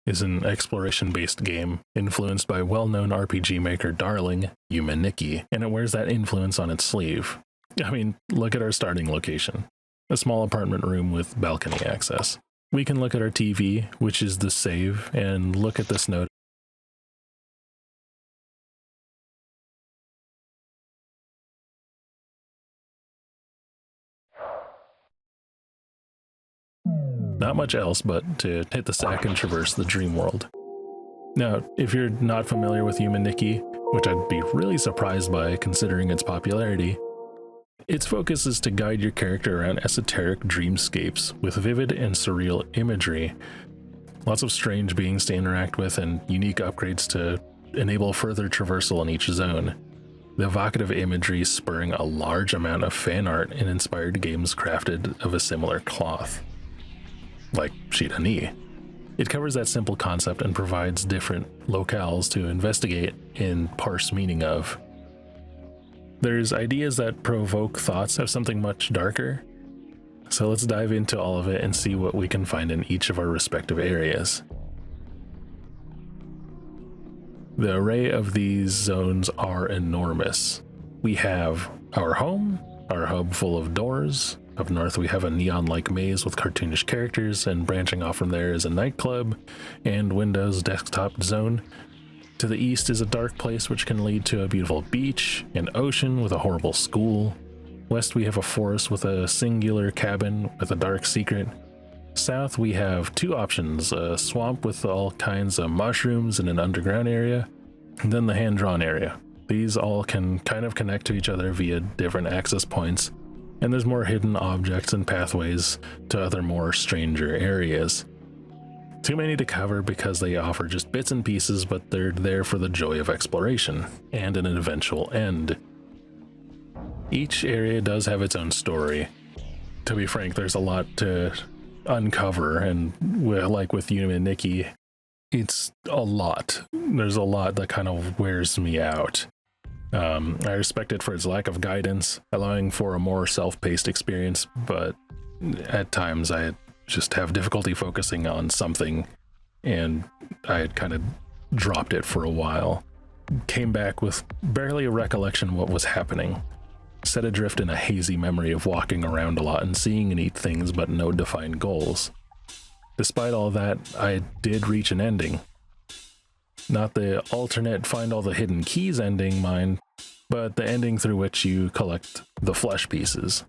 is an exploration-based game influenced by well-known RPG maker darling Yumeniki, and it wears that influence on its sleeve. I mean, look at our starting location. A small apartment room with balcony access. We can look at our TV, which is the save, and look at this note. Not much else but to hit the sack and traverse the dream world. Now, if you're not familiar with Yumeniki, which I'd be really surprised by considering its popularity, its focus is to guide your character around esoteric dreamscapes with vivid and surreal imagery. Lots of strange beings to interact with and unique upgrades to enable further traversal in each zone. The evocative imagery spurring a large amount of fan art and inspired games crafted of a similar cloth. Like shita. It covers that simple concept and provides different locales to investigate and parse meaning of. There's ideas that provoke thoughts of something much darker, so let's dive into all of it and see what we can find in each of our respective areas. The array of these zones are enormous. We have our home, our hub full of doors. Up north we have a neon-like maze with cartoonish characters, and branching off from there is a nightclub and Windows desktop zone. To the east is a dark place which can lead to a beautiful beach, an ocean with a horrible school. West we have a forest with a singular cabin with a dark secret. South we have 2 options, a swamp with all kinds of mushrooms in an underground area, and then the hand-drawn area. These all can kind of connect to each other via different access points, and there's more hidden objects and pathways to other more stranger areas. Too many to cover because they offer just bits and pieces, but they're there for the joy of exploration and an eventual end. Each area does have its own story. To be frank, there's a lot to uncover, and like with you and Nikki, it's a lot. There's a lot that kind of wears me out. I respect it for its lack of guidance, allowing for a more self-paced experience, but at times I just have difficulty focusing on something, and I had kind of dropped it for a while. Came back with barely a recollection of what was happening. Set adrift in a hazy memory of walking around a lot and seeing neat things but no defined goals. Despite all that, I did reach an ending. Not the alternate find all the hidden keys ending, mind, but the ending through which you collect the flesh pieces.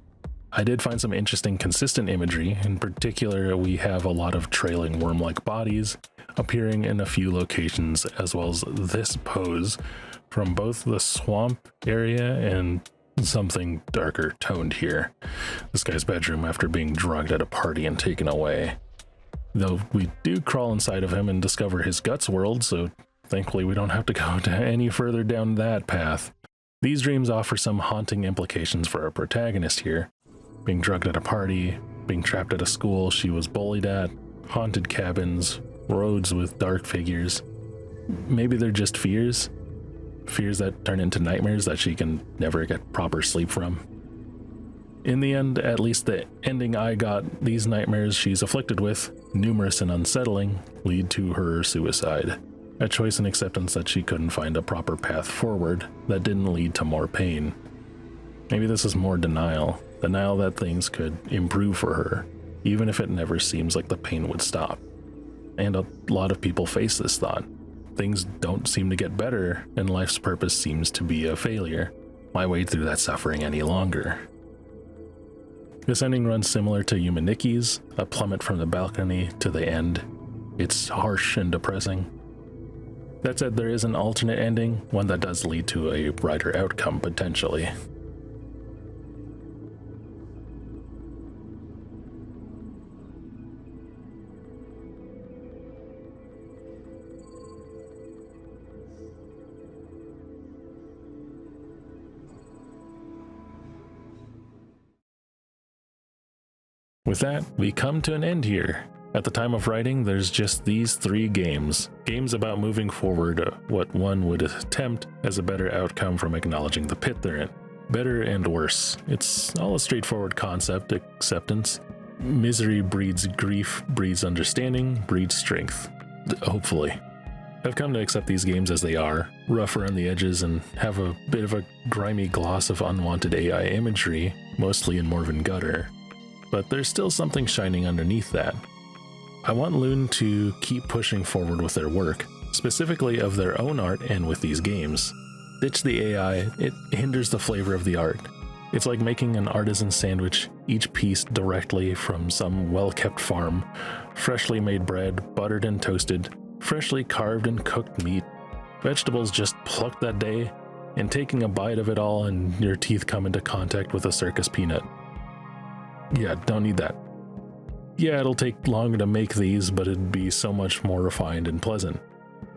I did find some interesting consistent imagery. In particular, we have a lot of trailing worm-like bodies appearing in a few locations, as well as this pose from both the swamp area and something darker toned here. This guy's bedroom after being drugged at a party and taken away. Though we do crawl inside of him and discover his guts world, so thankfully we don't have to go any further down that path. These dreams offer some haunting implications for our protagonist here. Being drugged at a party, being trapped at a school she was bullied at, haunted cabins, roads with dark figures. Maybe they're just fears? Fears that turn into nightmares that she can never get proper sleep from. In the end, at least the ending I got, these nightmares she's afflicted with, numerous and unsettling, lead to her suicide. A choice and acceptance that she couldn't find a proper path forward that didn't lead to more pain. Maybe this is more denial that things could improve for her, even if it never seems like the pain would stop. And a lot of people face this thought. Things don't seem to get better, and life's purpose seems to be a failure. Why wade through that suffering any longer? This ending runs similar to Nikki's, a plummet from the balcony to the end. It's harsh and depressing. That said, there is an alternate ending, one that does lead to a brighter outcome potentially. With that, we come to an end here. At the time of writing, there's just these 3 games. Games about moving forward what one would attempt as a better outcome from acknowledging the pit they're in. Better and worse. It's all a straightforward concept, acceptance. Misery breeds grief, breeds understanding, breeds strength. Hopefully. I've come to accept these games as they are, rough around the edges and have a bit of a grimy gloss of unwanted AI imagery, mostly in Morvyn Gutter. But there's still something shining underneath that. I want LuN to keep pushing forward with their work, specifically of their own art and with these games. Ditch the AI, it hinders the flavor of the art. It's like making an artisan sandwich, each piece directly from some well-kept farm, freshly made bread, buttered and toasted, freshly carved and cooked meat, vegetables just plucked that day, and taking a bite of it all and your teeth come into contact with a circus peanut. Yeah, don't need that. Yeah, it'll take longer to make these, but it'd be so much more refined and pleasant.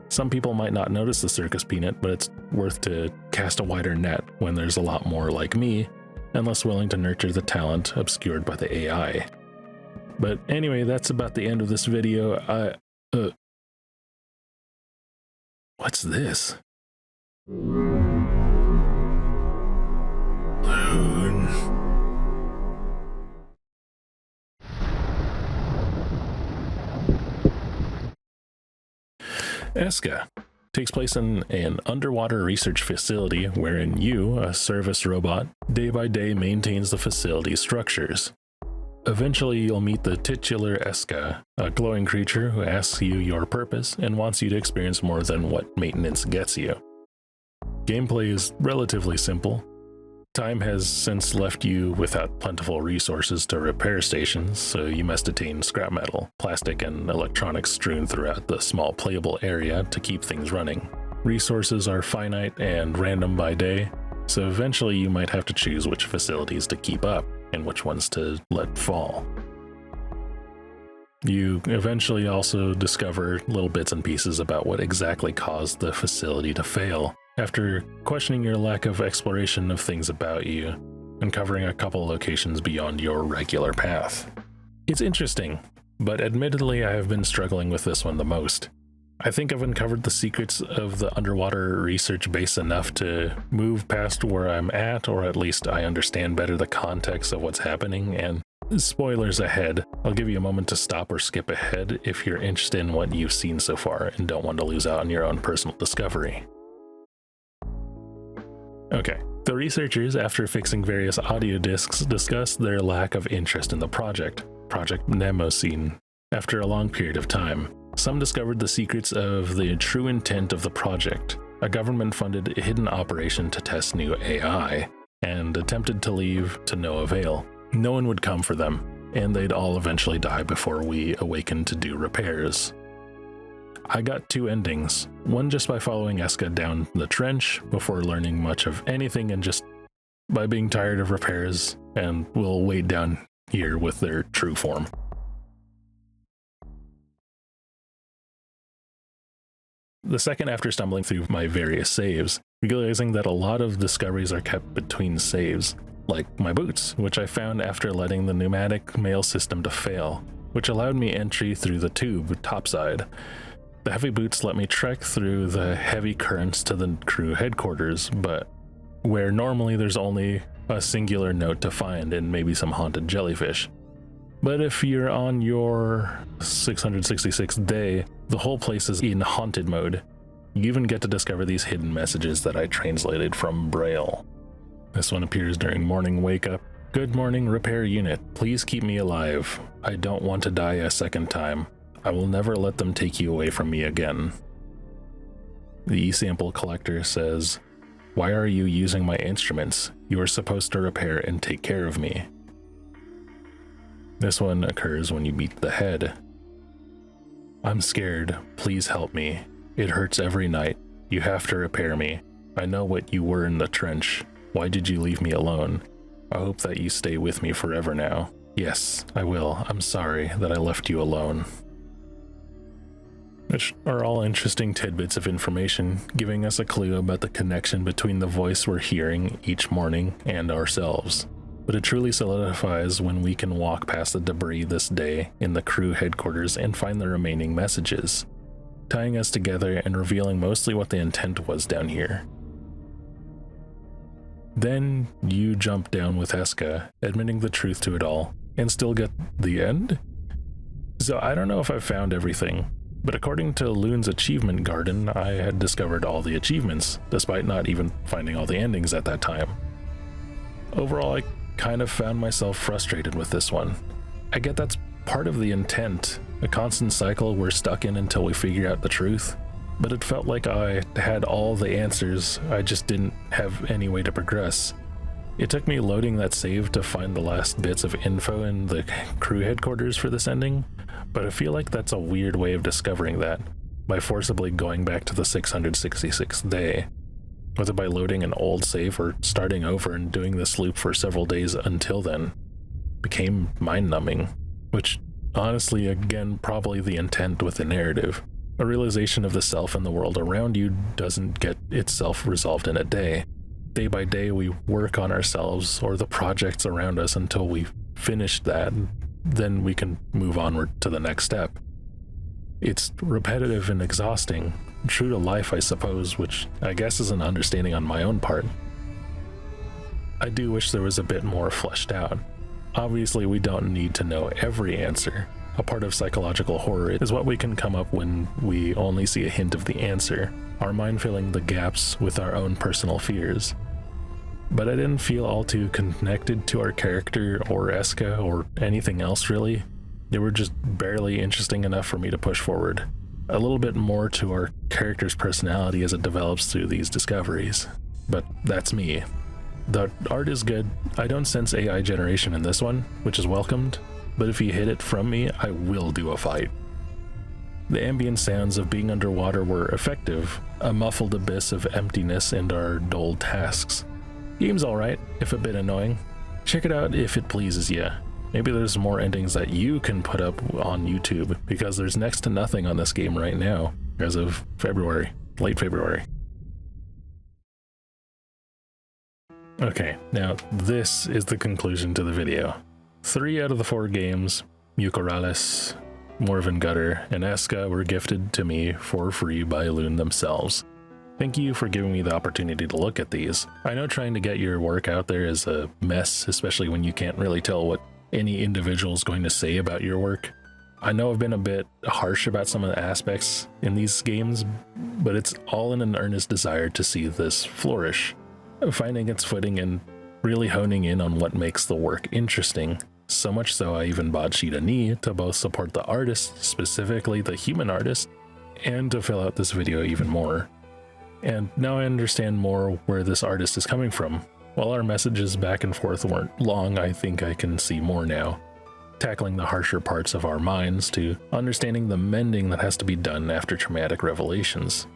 Some people might not notice the circus peanut, but it's worth to cast a wider net when there's a lot more like me, and less willing to nurture the talent obscured by the AI. But anyway, that's about the end of this video. What's this? LuN. Esca takes place in an underwater research facility wherein you, a service robot, day by day maintains the facility's structures. Eventually, you'll meet the titular Esca, a glowing creature who asks you your purpose and wants you to experience more than what maintenance gets you. Gameplay is relatively simple. Time has since left you without plentiful resources to repair stations, so you must attain scrap metal, plastic, and electronics strewn throughout the small playable area to keep things running. Resources are finite and random by day, so eventually you might have to choose which facilities to keep up and which ones to let fall. You eventually also discover little bits and pieces about what exactly caused the facility to fail, after questioning your lack of exploration of things about you, and covering a couple locations beyond your regular path. It's interesting, but admittedly I have been struggling with this one the most. I think I've uncovered the secrets of the underwater research base enough to move past where I'm at, or at least I understand better the context of what's happening, and spoilers ahead, I'll give you a moment to stop or skip ahead if you're interested in what you've seen so far and don't want to lose out on your own personal discovery. Okay, the researchers, after fixing various audio discs, discussed their lack of interest in the Project Mnemosine, after a long period of time. Some discovered the secrets of the true intent of the project, a government-funded hidden operation to test new AI, and attempted to leave to no avail. No one would come for them, and they'd all eventually die before we awakened to do repairs. I got two endings, one just by following Esca down the trench before learning much of anything, and just by being tired of repairs, and we'll wait down here with their true form. The second after stumbling through my various saves, realizing that a lot of discoveries are kept between saves, like my boots, which I found after letting the pneumatic mail system to fail, which allowed me entry through the tube topside. The heavy boots let me trek through the heavy currents to the crew headquarters, but where normally there's only a singular note to find and maybe some haunted jellyfish. But if you're on your 666th day, the whole place is in haunted mode. You even get to discover these hidden messages that I translated from Braille. This one appears during morning wake up. Good morning, repair unit. Please keep me alive. I don't want to die a second time. I will never let them take you away from me again. The e-sample collector says, why are you using my instruments? You are supposed to repair and take care of me. This one occurs when you beat the head. I'm scared. Please help me. It hurts every night. You have to repair me. I know what you were in the trench. Why did you leave me alone? I hope that you stay with me forever now. Yes, I will. I'm sorry that I left you alone. Which are all interesting tidbits of information, giving us a clue about the connection between the voice we're hearing each morning and ourselves. But it truly solidifies when we can walk past the debris this day in the crew headquarters and find the remaining messages, tying us together and revealing mostly what the intent was down here. Then you jump down with Esca, admitting the truth to it all, and still get the end? So I don't know if I've found everything, but according to LuN's achievement garden, I had discovered all the achievements, despite not even finding all the endings at that time. Overall, I kind of found myself frustrated with this one. I get that's part of the intent, a constant cycle we're stuck in until we figure out the truth, but it felt like I had all the answers, I just didn't have any way to progress. It took me loading that save to find the last bits of info in the crew headquarters for this ending, but I feel like that's a weird way of discovering that, by forcibly going back to the 666th day. Whether by loading an old save or starting over and doing this loop for several days until then, became mind-numbing, which honestly, again, probably the intent with the narrative. A realization of the self and the world around you doesn't get itself resolved in a day. Day by day, we work on ourselves or the projects around us until we've finished that, then we can move onward to the next step. It's repetitive and exhausting, true to life, I suppose, which I guess is an understanding on my own part. I do wish there was a bit more fleshed out. Obviously, we don't need to know every answer. A part of psychological horror is what we can come up when we only see a hint of the answer, our mind filling the gaps with our own personal fears. But I didn't feel all too connected to our character or Esca or anything else really. They were just barely interesting enough for me to push forward. A little bit more to our character's personality as it develops through these discoveries. But that's me. The art is good. I don't sense AI generation in this one, which is welcomed, but if you hit it from me, I will do a fight. The ambient sounds of being underwater were effective, a muffled abyss of emptiness and our dull tasks. Game's alright, if a bit annoying. Check it out if it pleases you. Maybe there's more endings that you can put up on YouTube, because there's next to nothing on this game right now, as of February, late February. Okay, now this is the conclusion to the video. 3 out of the 4 games, Mucorales, Morvyn Gutter, and Esca, were gifted to me for free by LuN themselves. Thank you for giving me the opportunity to look at these. I know trying to get your work out there is a mess, especially when you can't really tell what any individual is going to say about your work. I know I've been a bit harsh about some of the aspects in these games, but it's all in an earnest desire to see this flourish, finding its footing and really honing in on what makes the work interesting. So much so I even bought shita to both support the artist, specifically the human artist, and to fill out this video even more. And now I understand more where this artist is coming from. While our messages back and forth weren't long, I think I can see more now. Tackling the harsher parts of our minds to understanding the mending that has to be done after traumatic revelations.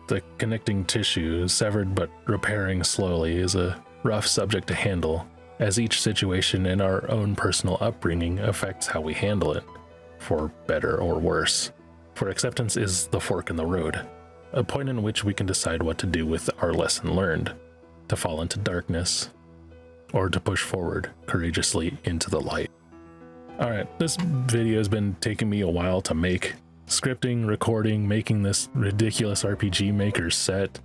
The connecting tissue, severed but repairing slowly, is a rough subject to handle, as each situation in our own personal upbringing affects how we handle it, for better or worse. For acceptance is the fork in the road, a point in which we can decide what to do with our lesson learned, to fall into darkness, or to push forward courageously into the light. Alright, this video has been taking me a while to make. Scripting, recording, making this ridiculous RPG Maker set,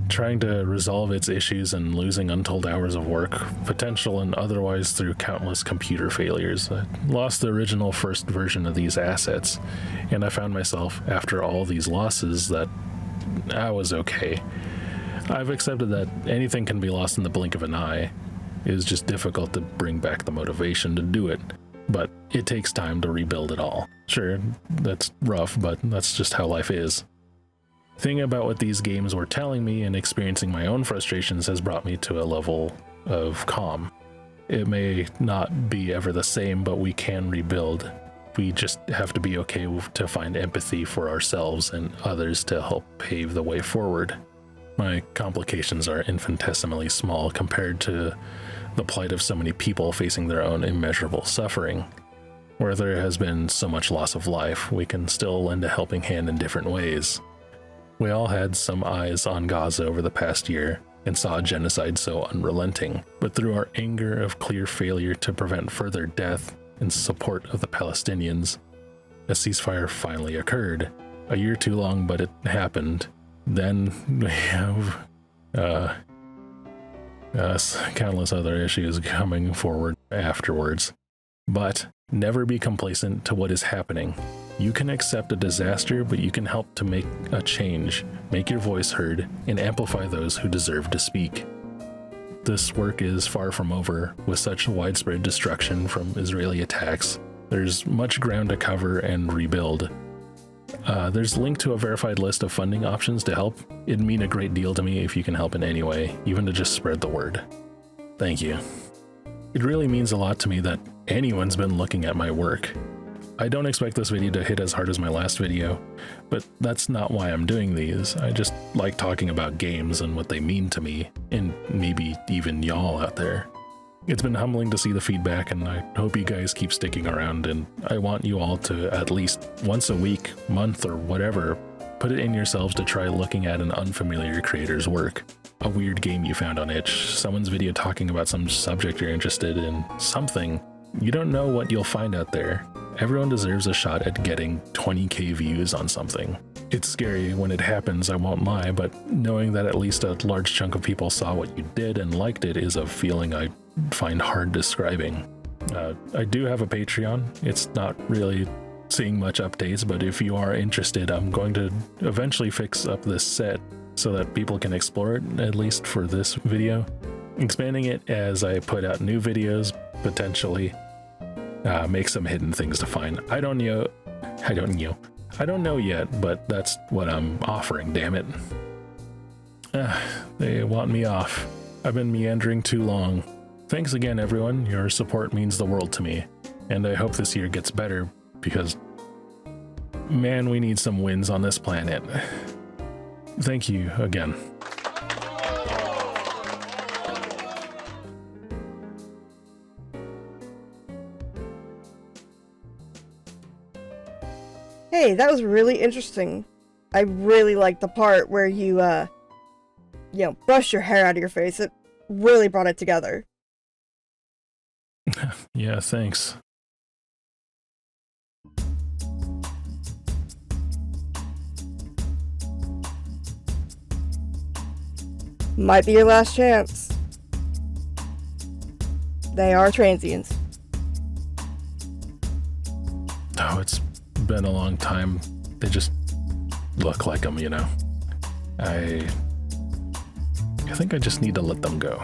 trying to resolve its issues and losing untold hours of work, potential and otherwise through countless computer failures. I lost the original first version of these assets, and I found myself, after all these losses, that I was okay. I've accepted that anything can be lost in the blink of an eye. It is just difficult to bring back the motivation to do it, but it takes time to rebuild it all. Sure, that's rough, but that's just how life is. Thinking about what these games were telling me and experiencing my own frustrations has brought me to a level of calm. It may not be ever the same, but we can rebuild. We just have to be okay to find empathy for ourselves and others to help pave the way forward. My complications are infinitesimally small compared to the plight of so many people facing their own immeasurable suffering. Where there has been so much loss of life, we can still lend a helping hand in different ways. We all had some eyes on Gaza over the past year and saw genocide so unrelenting, but through our anger of clear failure to prevent further death in support of the Palestinians, a ceasefire finally occurred. A year too long, but it happened. Then we have countless other issues coming forward afterwards. But never be complacent to what is happening. You can accept a disaster, but you can help to make a change, make your voice heard, and amplify those who deserve to speak. This work is far from over. With such widespread destruction from Israeli attacks, there's much ground to cover and rebuild. There's a link to a verified list of funding options to help. It'd mean a great deal to me if you can help in any way, even to just spread the word. Thank you. It really means a lot to me that anyone's been looking at my work. I don't expect this video to hit as hard as my last video, but that's not why I'm doing these. I just like talking about games and what they mean to me, and maybe even y'all out there. It's been humbling to see the feedback, and I hope you guys keep sticking around, and I want you all to at least once a week, month, or whatever, put it in yourselves to try looking at an unfamiliar creator's work. A weird game you found on itch, someone's video talking about some subject you're interested in, something. You don't know what you'll find out there. Everyone deserves a shot at getting 20k views on something. It's scary when it happens, I won't lie, but knowing that at least a large chunk of people saw what you did and liked it is a feeling I find hard describing. I do have a Patreon. It's not really seeing much updates, but if you are interested, I'm going to eventually fix up this set so that people can explore it, at least for this video. Expanding it as I put out new videos, potentially. Make some hidden things to find. I don't know yet, but that's what I'm offering, damn it. They want me off. I've been meandering too long. Thanks again, everyone. Your support means the world to me, and I hope this year gets better, because Man, we need some wins on this planet. Thank you again. Hey, that was really interesting. I really liked the part where you brushed your hair out of your face. It really brought it together. Yeah, thanks. Might be your last chance. They are transients. Oh, it's been a long time. They just look like them, you know. I think I just need to let them go.